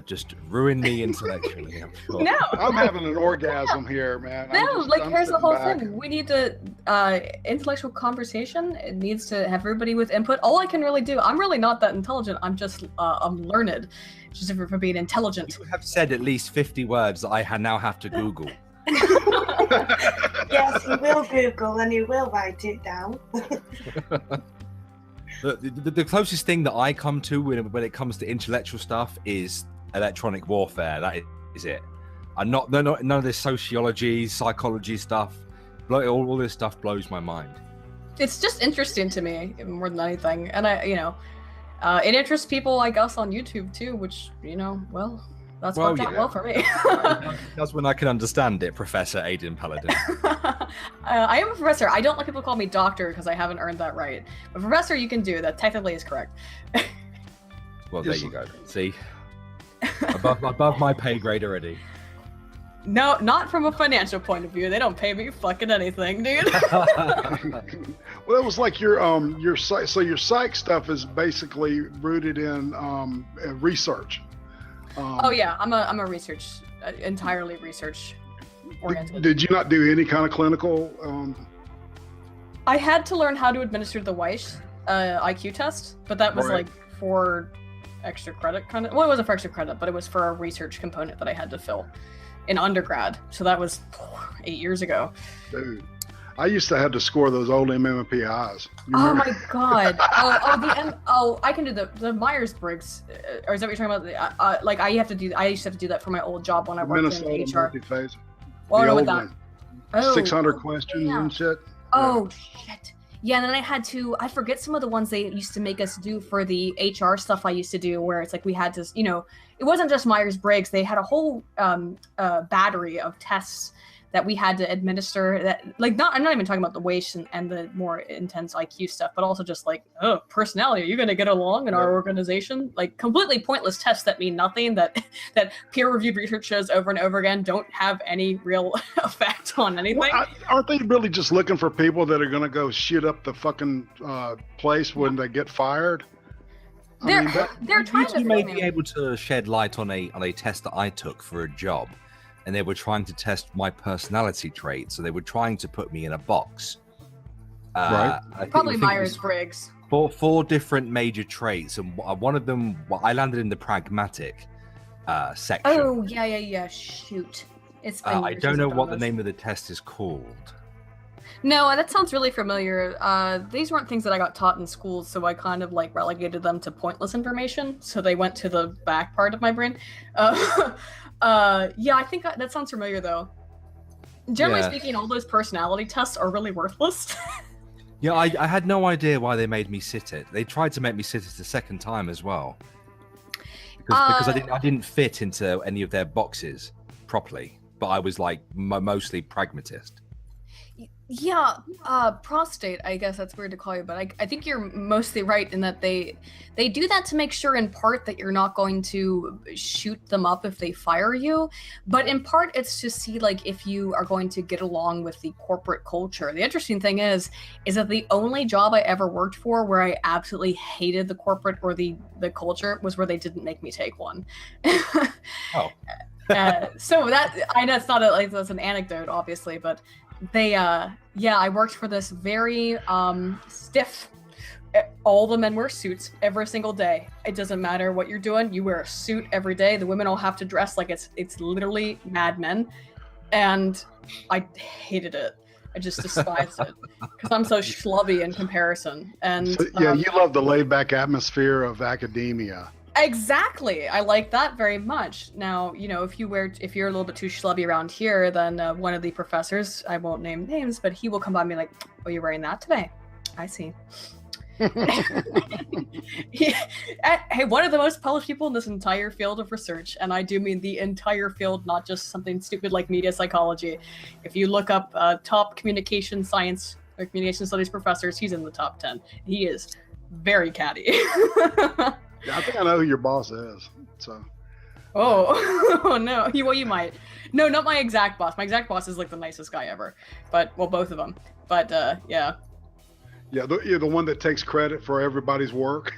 just ruin me intellectually, I'm sure. No, I'm having an orgasm here, man. No, here's the whole thing. We need to intellectual conversation. It needs to have everybody with input. All I can really do, I'm really not that intelligent. I'm just I'm learned. It's just different from being intelligent. You have said at least 50 words that I now have to Google. Yes, he will Google and he will write it down. The closest thing that I come to when it comes to intellectual stuff is electronic warfare. That is it. None of this sociology, psychology stuff. All this stuff blows my mind. It's just interesting to me more than anything, and it interests people like us on YouTube too, which that's worked out well for me. That's when I can understand it, Professor Aydin Paladin. I am a professor. I don't like people call me doctor because I haven't earned that right. But professor, you can do that. Technically, is correct. Well, there you go. See, above my pay grade already. No, not from a financial point of view. They don't pay me fucking anything, dude. Well, it was like your psych. So your psych stuff is basically rooted in research. Oh yeah, I'm a research, entirely research oriented. Did you not do any kind of clinical? I had to learn how to administer the Weiss IQ test, but that was for extra credit kind of. Well, it wasn't for extra credit, but it was for a research component that I had to fill in undergrad. So that was 8 years ago. Dude, I used to have to score those old MMPIs. Oh my god! I can do the Myers-Briggs. Or is that what you're talking about? I used to have to do that for my old job when I worked in HR. Multi-phase. Well, I know what that. Oh, 600 questions and shit. Oh shit! Yeah, and then I forget some of the ones they used to make us do for the HR stuff I used to do, where it's we had to, it wasn't just Myers-Briggs. They had a whole battery of tests that we had to administer. That I'm not even talking about the Weiss and the more intense IQ stuff, but also just personality. Are you going to get along in our organization? Completely pointless tests that mean nothing. That peer-reviewed research shows over and over again don't have any real effect on anything. Well, aren't they really just looking for people that are going to go shit up the fucking place when they get fired? They're trying to. You may be able to shed light on a test that I took for a job. And they were trying to test my personality trait, so they were trying to put me in a box. Right. Probably Myers-Briggs. Four different major traits, and one of them, I landed in the pragmatic section. Oh, yeah. Shoot. It's been I years don't since know I've what done the this. name of the test is called. No, that sounds really familiar. These weren't things that I got taught in school, so I kind of like relegated them to pointless information. So they went to the back part of my brain. Yeah, I think that sounds familiar though. Generally speaking, all those personality tests are really worthless. Yeah, I had no idea why they made me sit it. They tried to make me sit it the second time as well, because I didn't fit into any of their boxes properly. But I was like mostly pragmatist. Yeah, prostate, I guess that's weird to call you, but I think you're mostly right in that they do that to make sure in part that you're not going to shoot them up if they fire you, but in part it's to see like if you are going to get along with the corporate culture. The interesting thing is that the only job I ever worked for where I absolutely hated the corporate or the culture was where they didn't make me take one. Oh. So that, I know it's not that's an anecdote obviously, but they I worked for this very stiff, all the men wear suits every single day. It doesn't matter what you're doing, you wear a suit every day. The women all have to dress like it's literally Mad Men, and I hated it. I just despised it because I'm so schlubby in comparation. And so, you love the laid back atmosphere of academia. Exactly. I like that very much. Now, if you're a little bit too schlubby around here, then one of the professors, I won't name names, but he will come by and be like, "Oh, you're wearing that today? I see." Hey, one of the most published people in this entire field of research, and I do mean the entire field, not just something stupid like media psychology. If you look up top communication science or communication studies professors, he's in the top 10. He is very catty. Yeah, I think I know who your boss is. So. Oh no! You might. No, not my exact boss. My exact boss is like the nicest guy ever. But both of them. But yeah. Yeah, you're the one that takes credit for everybody's work.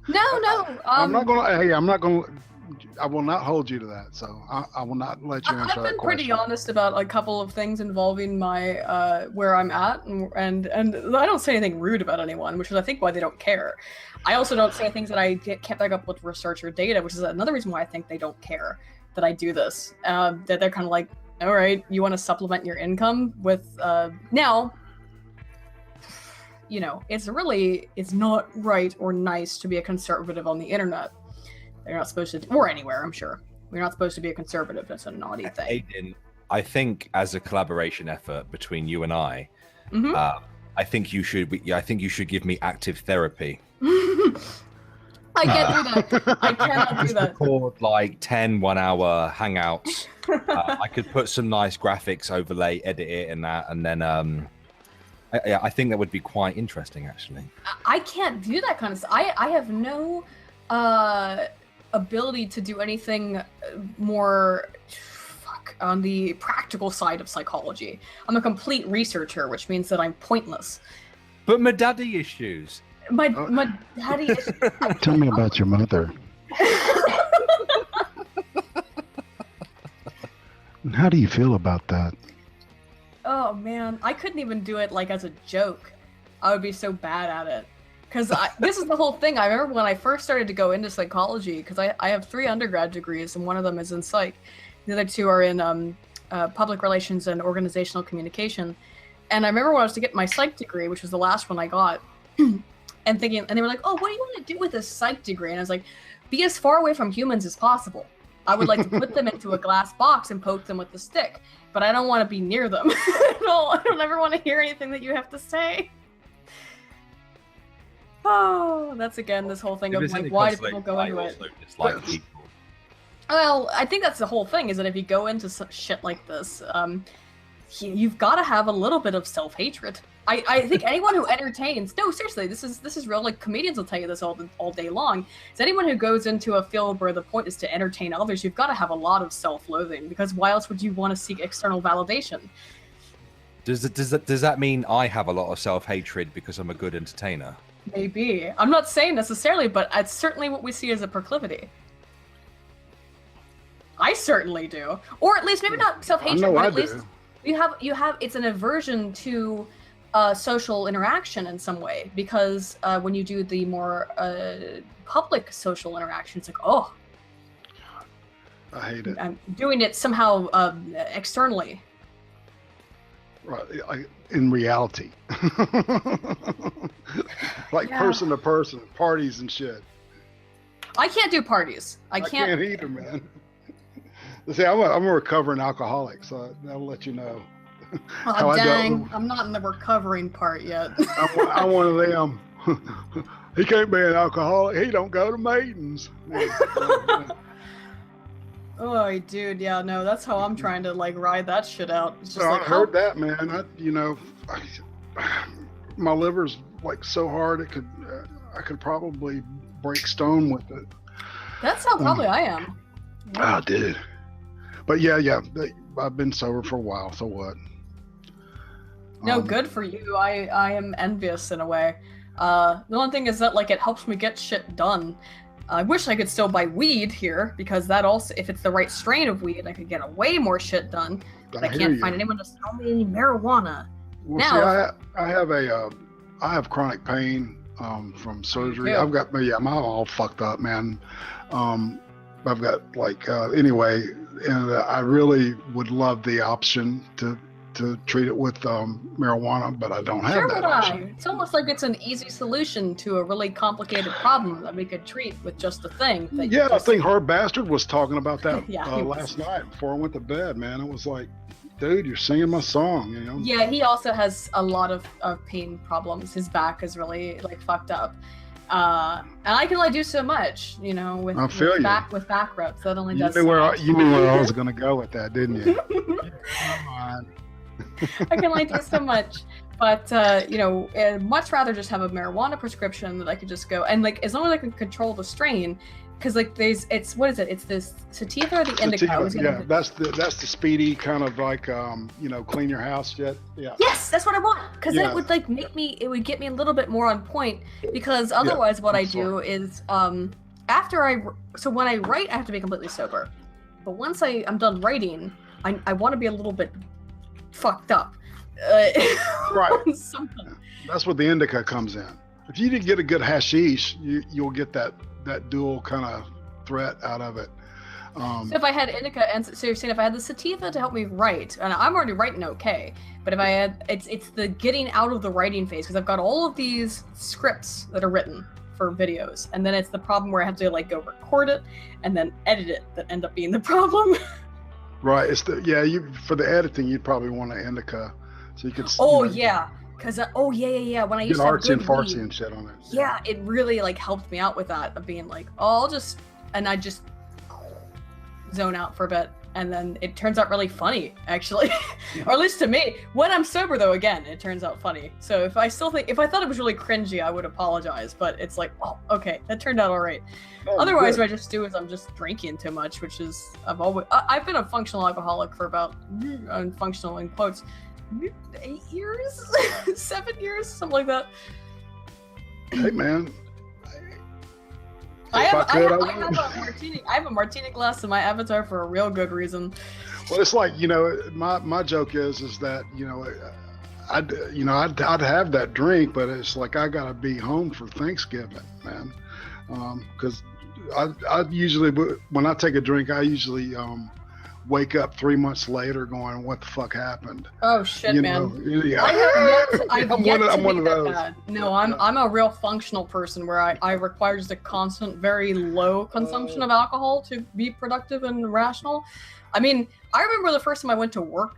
No. I'm not gonna. I will not hold you to that. So I will not let you answer that question. I've been pretty honest about a couple of things involving my where I'm at, and I don't say anything rude about anyone, which is I think why they don't care. I also don't say things that I can't back up with research or data, which is another reason why I think they don't care that I do this. That they're kind of like, all right, you want to supplement your income with now. It's not right or nice to be a conservative on the internet. They're not supposed to, or anywhere, I'm sure. We're not supposed to be a conservative. That's a naughty thing. Aydin, I think as a collaboration effort between you and I think you should give me active therapy. I can't do that. I cannot do that. Record like 10 1-hour hangouts. I could put some nice graphics overlay, edit it and that, and then I think that would be quite interesting actually. I can't do that kind of stuff. I have no ability to do anything more on the practical side of psychology. I'm a complete researcher, which means that I'm pointless. But my daddy issues. My daddy issues. Tell me about your mother. How do you feel about that? Oh man, I couldn't even do it like as a joke. I would be so bad at it. Because this is the whole thing. I remember when I first started to go into psychology, because I have 3 undergrad degrees, and one of them is in psych. The other 2 are in public relations and organizational communication. And I remember when I was to get my psych degree, which was the last one I got, and they were like, "Oh, what do you want to do with this psych degree?" And I was like, "Be as far away from humans as possible. I would like to put them into a glass box and poke them with the stick, but I don't want to be near them. I don't ever want to hear anything that you have to say." Oh, that's again this whole thing of like, why do people go into it? Well, I think that's the whole thing, is that if you go into shit like this, you've got to have a little bit of self-hatred. I think anyone who entertains, no, seriously, this is real. Like comedians will tell you this all day long. Is anyone who goes into a field where the point is to entertain others, you've got to have a lot of self-loathing, because why else would you want to seek external validation? Does that mean I have a lot of self-hatred because I'm a good entertainer? Maybe. I'm not saying necessarily, but it's certainly what we see as a proclivity. I certainly do. Or at least maybe not self-hatred, but at least you have it's an aversion to social interaction in some way, because when you do the more public social interaction, it's like, oh, I hate it. I'm doing it somehow externally. Right, in reality. Like person to person, parties and shit. I can't do parties. I can't either, man. See, I'm a recovering alcoholic, so that'll let you know. Oh, dang. I'm not in the recovering part yet. I'm one of them. He can't be an alcoholic. He don't go to maidens. Oh, dude, yeah, no, that's how I'm trying to like ride that shit out. It's just I heard that, man. My liver's like so hard I could probably break stone with it. That's how probably I am. Yeah. Oh, dude. But yeah, I've been sober for a while. So what? No, good for you. I am envious in a way. The one thing is that like it helps me get shit done. I wish I could still buy weed here, because that also, if it's the right strain of weed, I could get way more shit done. But I can't find anyone to sell me any marijuana. Well, now, see, I have chronic pain from surgery. I'm all fucked up, man. I've got like anyway, and I really would love the option to treat it with marijuana, but I don't have that option. It's almost like it's an easy solution to a really complicated problem that we could treat with just the thing. I think Hard Bastard was talking about that last night before I went to bed, man. It was like, dude, you're singing my song, you know? Yeah, he also has a lot of pain problems. His back is really like fucked up. And I can only do so much, you know, with back reps. That only does. You knew where I was going to go with that, didn't you? Come on. I can only do so much, but I'd much rather just have a marijuana prescription that I could just go and like, as long as I can control the strain, because like it's this sativa or the indica? Yeah, that's the speedy kind of like clean your house shit. Yeah. Yes, that's what I want, because then it would like it would get me a little bit more on point, because otherwise what I do is when I write I have to be completely sober, but once I'm done writing, I want to be a little bit fucked up. Right. That's where the indica comes in. If you didn't get a good hashish, you'll get that dual kind of threat out of it. So if I had indica, and so you're saying if I had the sativa to help me write, and I'm already writing okay, but if I had, it's the getting out of the writing phase, because I've got all of these scripts that are written for videos, and then it's the problem where I have to like go record it and then edit it that end up being the problem. Right. It's for the editing, you'd probably want an indica, so you could. Because when I used to have artsy and fartsy and shit on it. Yeah, it really like helped me out with that, of being like, I just zone out for a bit, and then it turns out really funny, actually. Or at least to me. When I'm sober, though, again, it turns out funny. So if I thought it was really cringy, I would apologize. But it's like, oh, okay, that turned out all right. Otherwise, what I just do is I'm just drinking too much, which is I've been a functional alcoholic for about, functional in quotes, 8 years, 7 years, something like that. Hey, man. I have a martini glass in my avatar for a real good reason. Well, it's like, my joke is that, I'd have that drink, but it's like I gotta be home for Thanksgiving, man. Because I usually, when I take a drink, I usually wake up 3 months later going, what the fuck happened? Oh shit, man. Yeah. I'm one of those. Bad. No, I'm a real functional person where I require just a constant, very low consumption of alcohol to be productive and rational. I mean, I remember the first time I went to work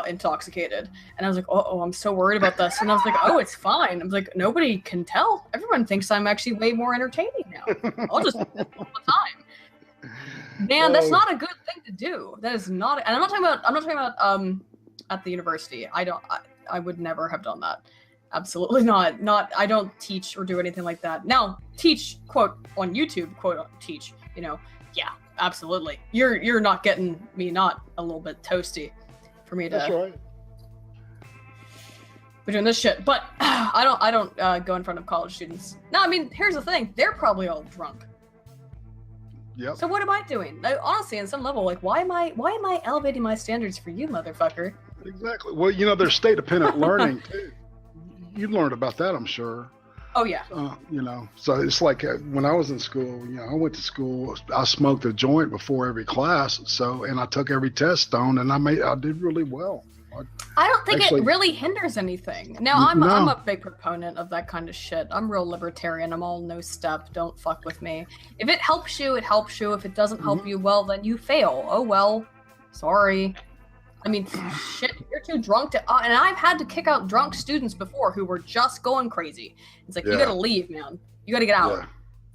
intoxicated, and I was like, oh, I'm so worried about this. And I was like, oh, it's fine. I was like, nobody can tell. Everyone thinks I'm actually way more entertaining now. I'll just all the time. Man, that's not a good thing to do. That is not, and I'm not talking about at the university. I would never have done that. Absolutely not. I don't teach or do anything like that. Now, teach, quote, on YouTube, quote, teach, yeah, absolutely. You're not getting me not a little bit toasty for me to. That's right. We're doing this shit, but I don't go in front of college students. No, I mean, here's the thing. They're probably all drunk. Yep. So what am I doing? Honestly, on some level, like, why am I elevating my standards for you, motherfucker? Exactly. Well, there's state-dependent learning too. you learned about that, I'm sure. Oh yeah. You know, so it's like when I was in school, you know, I went to school, I smoked a joint before every class. So, and I took every test on, and I did really well. I don't think it really hinders anything. Now, I'm a big proponent of that kind of shit. I'm real libertarian. I'm all no step. Don't fuck with me. If it helps you, it helps you. If it doesn't help you, well, then you fail. Oh, well. Sorry. I mean, shit, you're too drunk to... and I've had to kick out drunk students before who were just going crazy. It's like, you gotta leave, man. You gotta get out. Yeah.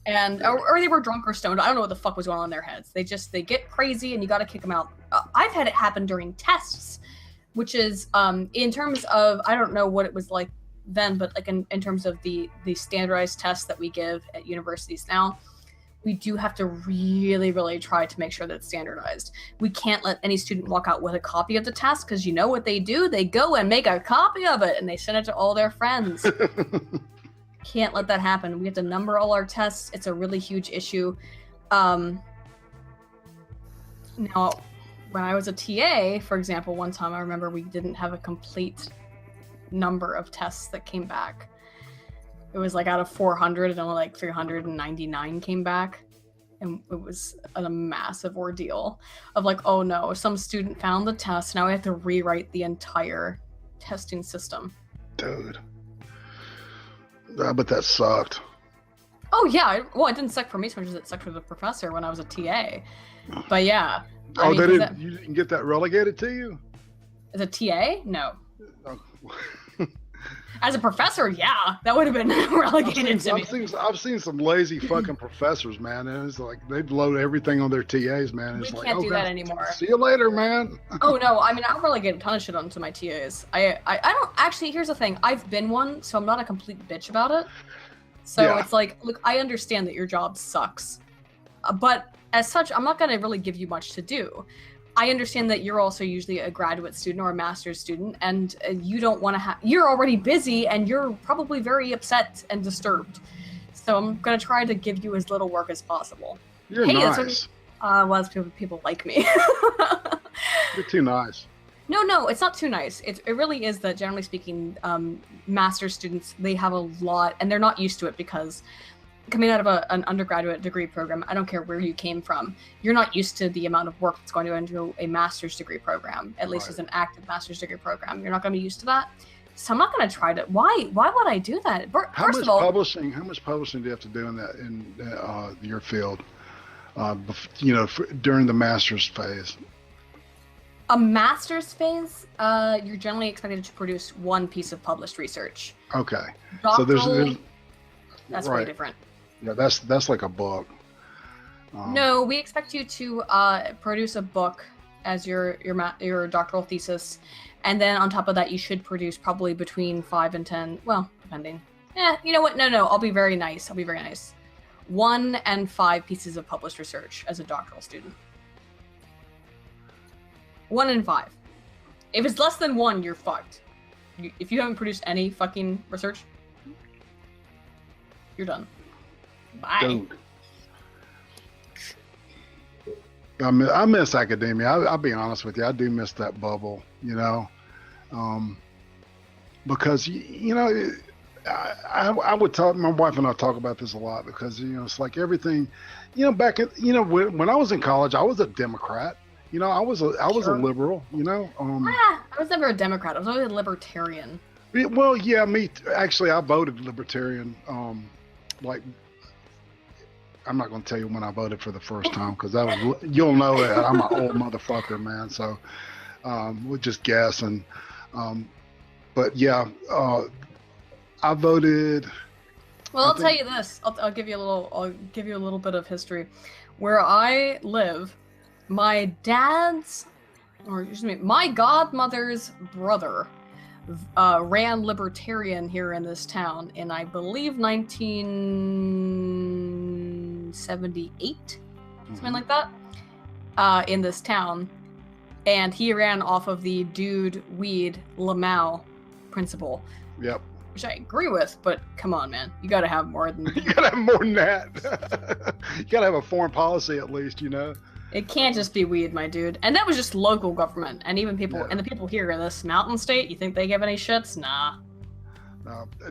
And or they were drunk or stoned. I don't know what the fuck was going on in their heads. They get crazy and you gotta kick them out. I've had it happen during tests, which is in terms of, I don't know what it was like then, but like in terms of the standardized tests that we give at universities now, we do have to really, really try to make sure that it's standardized. We can't let any student walk out with a copy of the test, because you know what they do? They go and make a copy of it and they send it to all their friends. Can't let that happen. We have to number all our tests. It's a really huge issue. Now, when I was a TA, for example, one time I remember we didn't have a complete number of tests that came back. It was like out of 400 and only like 399 came back. And it was a massive ordeal of like, oh no, some student found the test. Now we have to rewrite the entire testing system. Dude. But that sucked. Oh yeah. Well, it didn't suck for me so much as it sucked for the professor when I was a TA. But yeah. You didn't get that relegated to you? As a TA? No. As a professor, yeah, that would have been relegated to me. I've seen some lazy fucking professors, man, and it's like they load everything on their TAs, man. We can't do that anymore. See you later, man. Oh no, I mean, I'll relegate a ton of shit onto my TAs. I don't actually. Here's the thing: I've been one, so I'm not a complete bitch about it. So it's like, look, I understand that your job sucks, but as such, I'm not gonna really give you much to do. I understand that you're also usually a graduate student or a master's student, and you don't want to you're already busy and you're probably very upset and disturbed. So I'm going to try to give you as little work as possible. You're nice. Well, people like me. You're too nice. No, it's not too nice. It really is that, generally speaking, master's students, they have a lot, and they're not used to it because coming out of an undergraduate degree program, I don't care where you came from, you're not used to the amount of work that's going to go into a master's degree program, at least as an active master's degree program. You're not going to be used to that. So I'm not going to try to. Why would I do that? How much publishing do you have to do in that in your field? During the master's phase. A master's phase, you're generally expected to produce one piece of published research. Okay. Doctoral, so there's that's very different. Yeah, that's like a book. No, we expect you to produce a book as your doctoral thesis, and then on top of that, you should produce probably between 5 and 10. Well, depending. You know what? No. I'll be very nice. 1 and 5 pieces of published research as a doctoral student. 1 and 5. If it's less than 1, you're fucked. If you haven't produced any fucking research, you're done. Bye. Dude. I miss academia. I'll be honest with you. I do miss that bubble, because, I would talk, my wife and I talk about this a lot because, it's like everything, back in, when I was in college, I was a Democrat. I was a liberal, I was never a Democrat. I was always a libertarian. Well, yeah, actually, I voted libertarian. I'm not going to tell you when I voted for the first time because you'll know that I'm an old motherfucker, man. So we'll just guess. And but yeah, I voted. Well, I'll tell you this. I'll give you a little bit of history. Where I live, my godmother's brother ran libertarian here in this town in, I believe, 1978, something like that, in this town. And he ran off of the dude weed Lamau principle. Yep. Which I agree with, but come on, man. You gotta have more than... You gotta have more than that. You gotta have a foreign policy at least, It can't just be weed, my dude. And that was just local government. And even people, and the people here in this mountain state, you think they give any shits? Nah.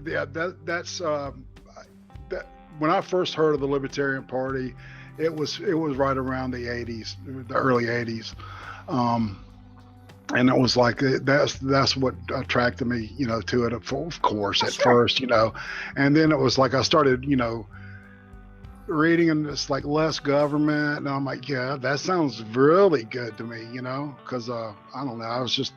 Yeah, that's that. When I first heard of the Libertarian Party, it was right around the '80s, the early '80s, and it was like that's what attracted me, to it. Of course, at first, and then it was like I started, reading, and it's like less government, and I'm like, yeah, that sounds really good to me, because I don't know, I was just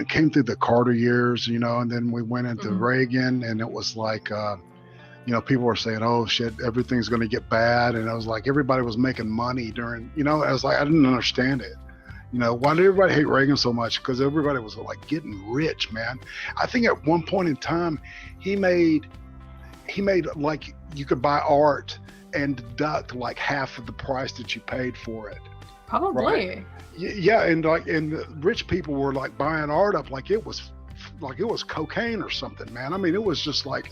came through the Carter years, and then we went into Reagan, and it was like people were saying, oh shit, everything's going to get bad, and I was like, everybody was making money during, I was like, I didn't understand it. Why did everybody hate Reagan so much? Because everybody was like getting rich, man. I think at one point in time he made like you could buy art and deduct like half of the price that you paid for it. Probably. Right? Yeah, and the rich people were like buying art up like it was cocaine or something, man. I mean, it was just like,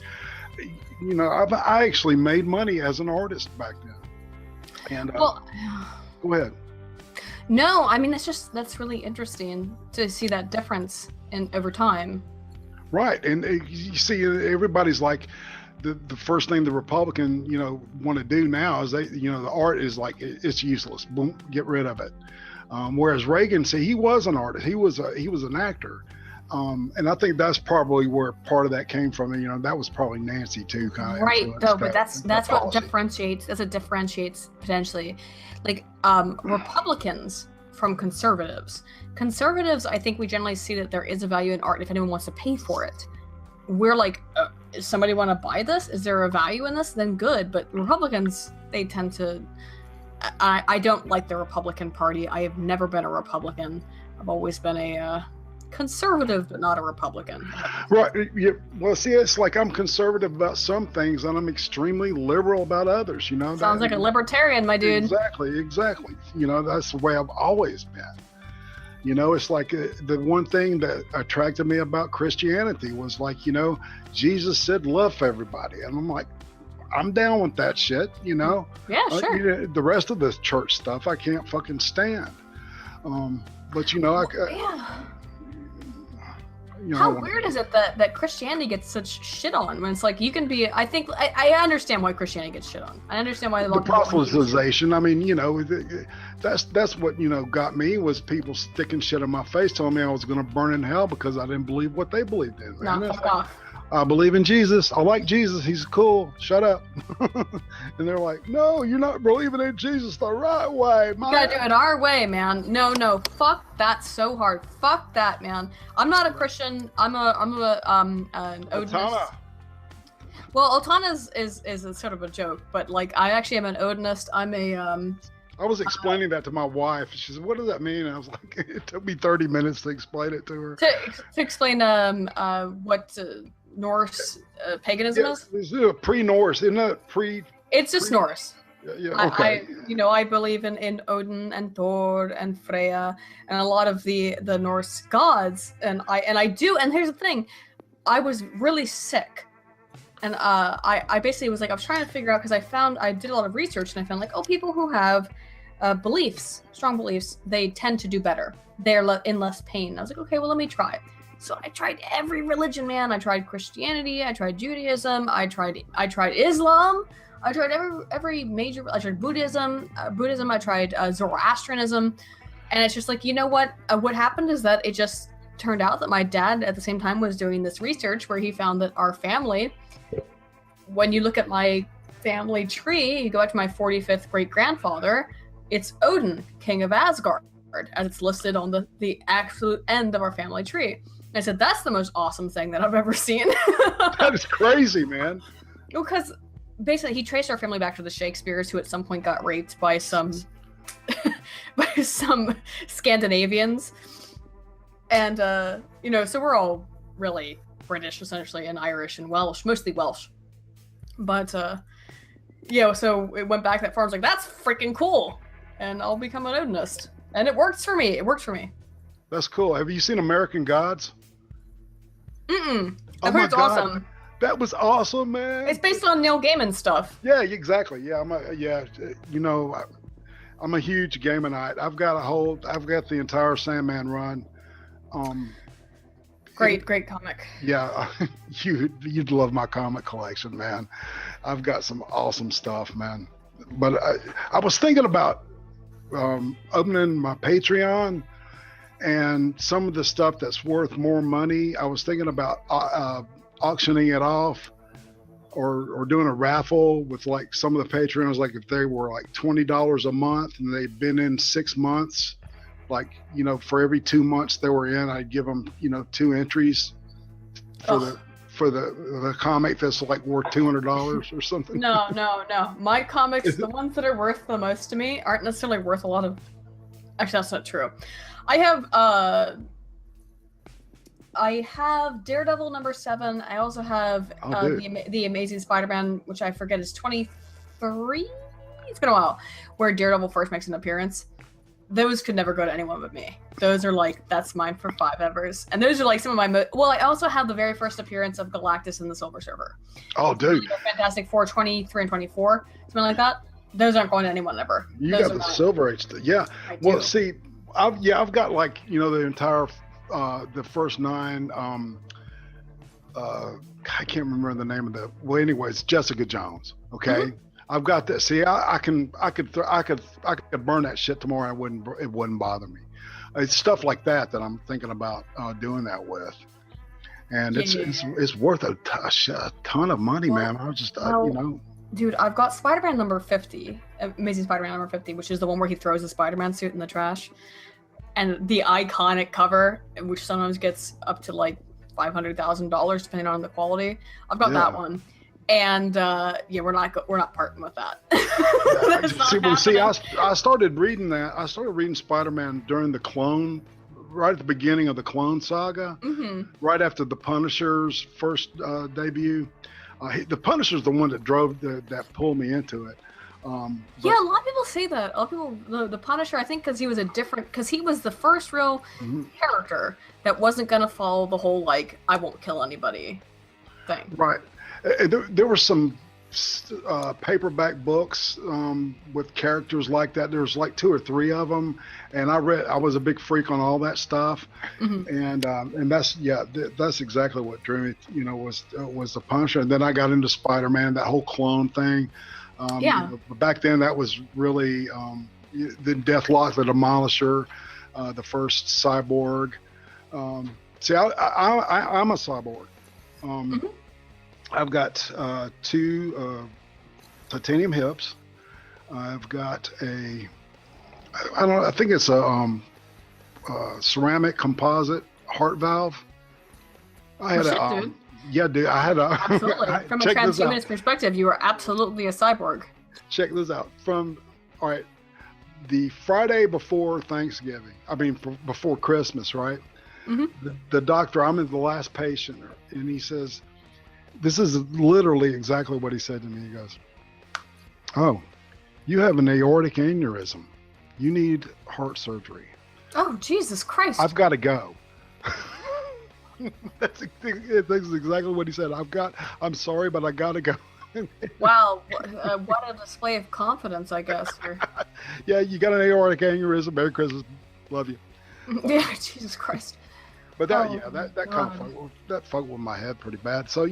I actually made money as an artist back then. And go ahead. No, I mean, that's really interesting to see that difference over time. Right, and you see, everybody's like, the first thing the Republican, want to do now is the art is like, it's useless. Boom, get rid of it. Whereas Reagan, see, he was an artist. He was an actor. And I think that's probably where part of that came from. And, that was probably Nancy too, kind of. Right, though, but that's what differentiates. That's what differentiates potentially, like Republicans from conservatives. Conservatives, I think we generally see that there is a value in art if anyone wants to pay for it. We're like, does somebody want to buy this? Is there a value in this? Then good. But Republicans, they tend to. I don't like the Republican Party. I have never been a Republican. I've always been a conservative, but not a Republican. Right. Yeah. Well, see, it's like I'm conservative about some things, and I'm extremely liberal about others. Sounds like a libertarian, my dude. Exactly. That's the way I've always been. It's like the one thing that attracted me about Christianity was like, Jesus said love everybody, and I'm like, I'm down with that shit. Yeah, sure. The rest of the church stuff I can't fucking stand. But how weird is it that Christianity gets such shit on when it's like you can be? I think I understand why Christianity gets shit on. I understand why the proselytization. I mean, that's what got me was people sticking shit in my face, telling me I was going to burn in hell because I didn't believe what they believed in. No, fuck off. I believe in Jesus. I like Jesus. He's cool. Shut up. And they're like, no, you're not believing in Jesus the right way. You gotta do it our way, man. No. Fuck that so hard. Fuck that, man. I'm not a Christian. I'm an Odinist. Well, Otana is a sort of a joke, but like I actually am an Odinist. I'm a I was explaining that to my wife. She said, what does that mean? And I was like, it took me 30 minutes to explain it to her. To explain what Norse paganism is? It's pre-Norse, isn't it? It's just Norse. Yeah, okay. I believe in Odin and Thor and Freya and a lot of the Norse gods, and I do. And here's the thing, I was really sick, and I basically was like, I was trying to figure out, because I did a lot of research, and I found like, people who have strong beliefs, they tend to do better. They're in less pain. I was like, okay, well, let me try. So I tried every religion, man. I tried Christianity. I tried Judaism. I tried Islam. I tried every major. I tried Buddhism. I tried Zoroastrianism, and it's just like, you know what? What happened is that it just turned out that my dad at the same time was doing this research where he found that our family, when you look at my family tree, you go back to my 45th great grandfather, it's Odin, king of Asgard, as it's listed on the absolute end of our family tree. And I said, that's the most awesome thing that I've ever seen. That is crazy, man. Because basically he traced our family back to the Shakespeares, who at some point got raped by some Scandinavians. And, so we're all really British, essentially, and Irish and Welsh, mostly Welsh. But, so it went back that far. I was like, that's freaking cool. And I'll become an Odinist. And it works for me. That's cool. Have you seen American Gods? Mm-mm. I've heard it's awesome. That was awesome, man. It's based on Neil Gaiman stuff. Yeah, exactly. Yeah, I'm a huge Gaimanite. I've got the entire Sandman run. Great comic. Yeah, you'd love my comic collection, man. I've got some awesome stuff, man. But I was thinking about opening my Patreon, and some of the stuff that's worth more money, I was thinking about auctioning it off, or doing a raffle with like some of the Patreons, like if they were like $20 a month and they've been in 6 months, like, you know, for every 2 months they were in, I'd give them, you know, 2 entries for the comic that's like worth $200 or something. No. My comics, the ones that are worth the most to me, aren't necessarily worth a lot of. Actually, that's not true. I have Daredevil #7. I also have the Amazing Spider-Man, which I forget is 23. It's been a while, where Daredevil first makes an appearance. Those could never go to anyone but me. Those are like, that's mine for 5 evers. And those are like some of my well, I also have the very first appearance of Galactus in the Silver Surfer. Oh, dude. Fantastic Four 23 and 24, something like that. Those aren't going to anyone ever. You those got the Silver Age. Yeah. Well, see, I've got like, you know, the entire, the first 9, I can't remember the name of the, well, anyways, Jessica Jones. Okay. Mm-hmm. I've got that. See, I could burn that shit tomorrow. It wouldn't bother me. It's stuff like that I'm thinking about doing that with, and it's worth a ton of money, man. I was just you know. Dude, I've got Spider-Man #50, Amazing Spider-Man #50, which is the one where he throws the Spider-Man suit in the trash, and the iconic cover, which sometimes gets up to like $500,000 depending on the quality. I've got that one. And we're not parting with that. I started reading that. I started reading Spider-Man during the Clone, right at the beginning of the Clone saga, right after the Punisher's first debut. The Punisher's the one that that pulled me into it. A lot of people say that. A lot of people, the Punisher, I think, because he was the first real character that wasn't gonna follow the whole like I won't kill anybody thing. Right. There were some paperback books with characters like that. There was like 2 or 3 of them, and I was a big freak on all that stuff, and that's exactly what drew me. You know, was the Punisher, and then I got into Spider-Man, that whole clone thing. You know, back then that was really the Deathlock, the Demolisher, the first Cyborg. See, I'm a cyborg. I've got 2 titanium hips. I've got I think it's a ceramic composite heart valve. I had dude. Yeah, dude. I had a absolutely. From a transhumanist perspective, you are absolutely a cyborg. Check this out. All right, the Friday before Thanksgiving. I mean, before Christmas, right? The doctor. I'm the last patient, and he says. This is literally exactly what he said to me. He goes, "Oh, you have an aortic aneurysm. You need heart surgery." Oh, Jesus Christ. I've got to go. That's exactly what he said. I'm sorry, but I got to go. Wow. What a display of confidence, I guess. Yeah, you got an aortic aneurysm. Merry Christmas. Love you. Yeah, Jesus Christ. But that kind of fucked with my head pretty bad. So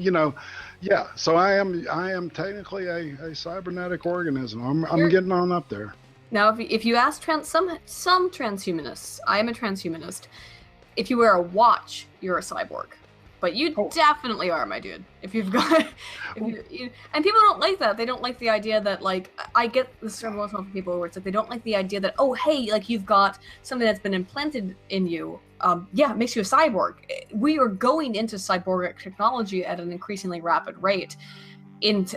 so I am technically a cybernetic organism. I'm getting on up there. Now, if you ask some transhumanists, I am a transhumanist. If you wear a watch, you're a cyborg. But you definitely are, my dude. If you've got, and people don't like that. They don't like the idea that, like, I get this from people where it's like they don't like the idea that, oh, hey, like you've got something that's been implanted in you. It makes you a cyborg. We are going into cyborgic technology at an increasingly rapid rate in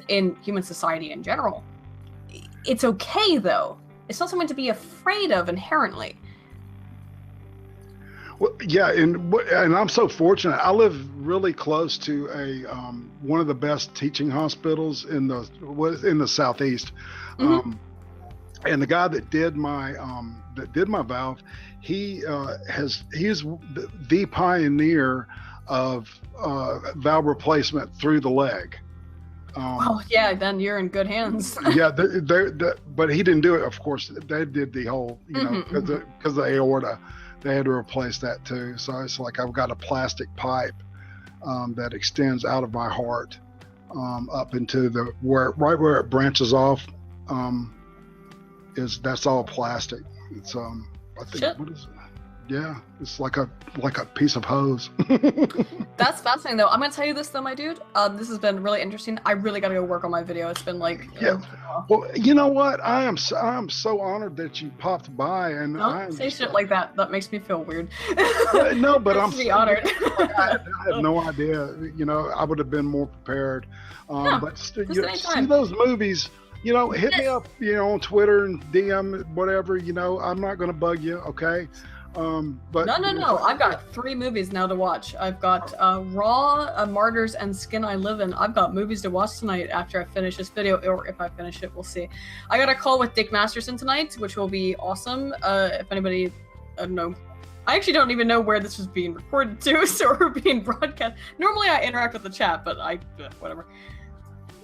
human society in general. It's okay, though. It's not something to be afraid of inherently. Well, yeah, and I'm so fortunate. I live really close to one of the best teaching hospitals in the Southeast, and the guy that did my valve, he's the pioneer of valve replacement through the leg. Then you're in good hands. But he didn't do it. Of course, they did the whole, because of the aorta. they had to replace that too. So it's like I've got a plastic pipe that extends out of my heart up into right where it branches off. That's all plastic. It's I think Shit. what is it? Yeah, it's like a piece of hose. That's fascinating, though. I'm gonna tell you this, though, my dude. This has been really interesting. I really gotta go work on my video. It's been like, yeah. Well, you know what? I am so honored that you popped by, and don't say shit like that. That makes me feel weird. No, but I'm be honored. I had no idea. You know, I would have been more prepared. But see those movies. You know, hit me up. You know, on Twitter and DM whatever. You know, I'm not gonna bug you. Okay. But no. I've got 3 movies now to watch. I've got Raw, Martyrs, and Skin I Live In. I've got movies to watch tonight after I finish this video, or if I finish it, we'll see. I got a call with Dick Masterson tonight, which will be awesome. If anybody, I don't know. I actually don't even know where this is being recorded to, or being broadcast. Normally I interact with the chat, but whatever.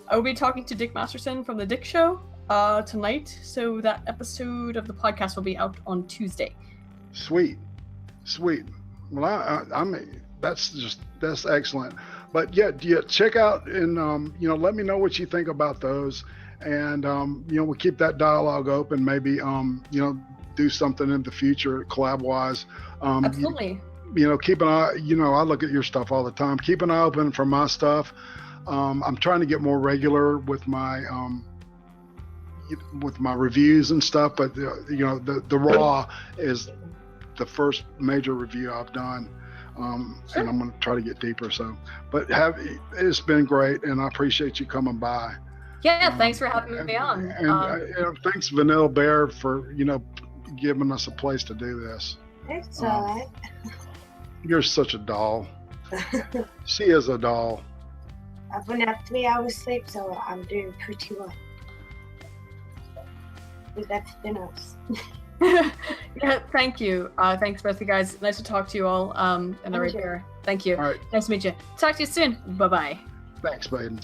I will be talking to Dick Masterson from The Dick Show tonight, so that episode of the podcast will be out on Tuesday. Sweet. Well, I mean, that's excellent. But yeah, check out and let me know what you think about those, and we'll keep that dialogue open. Maybe do something in the future, collab wise. Absolutely. Keep an eye. I look at your stuff all the time. Keep an eye open for my stuff. I'm trying to get more regular with my reviews and stuff, but the Raw is the first major review I've done, Sure. and I'm going to try to get deeper. So, but it's been great, and I appreciate you coming by. Yeah, thanks for having me on. And thanks Vanilla Bear for giving us a place to do this. It's all right. You're such a doll. She is a doll. I've only had 3 hours sleep, so I'm doing pretty well with everything else. Yeah, thank you. Thanks, both of you guys. Nice to talk to you all. And Irate Bear. Thank you. All right. Nice to meet you. Talk to you soon. Bye-bye. Thanks, Baden.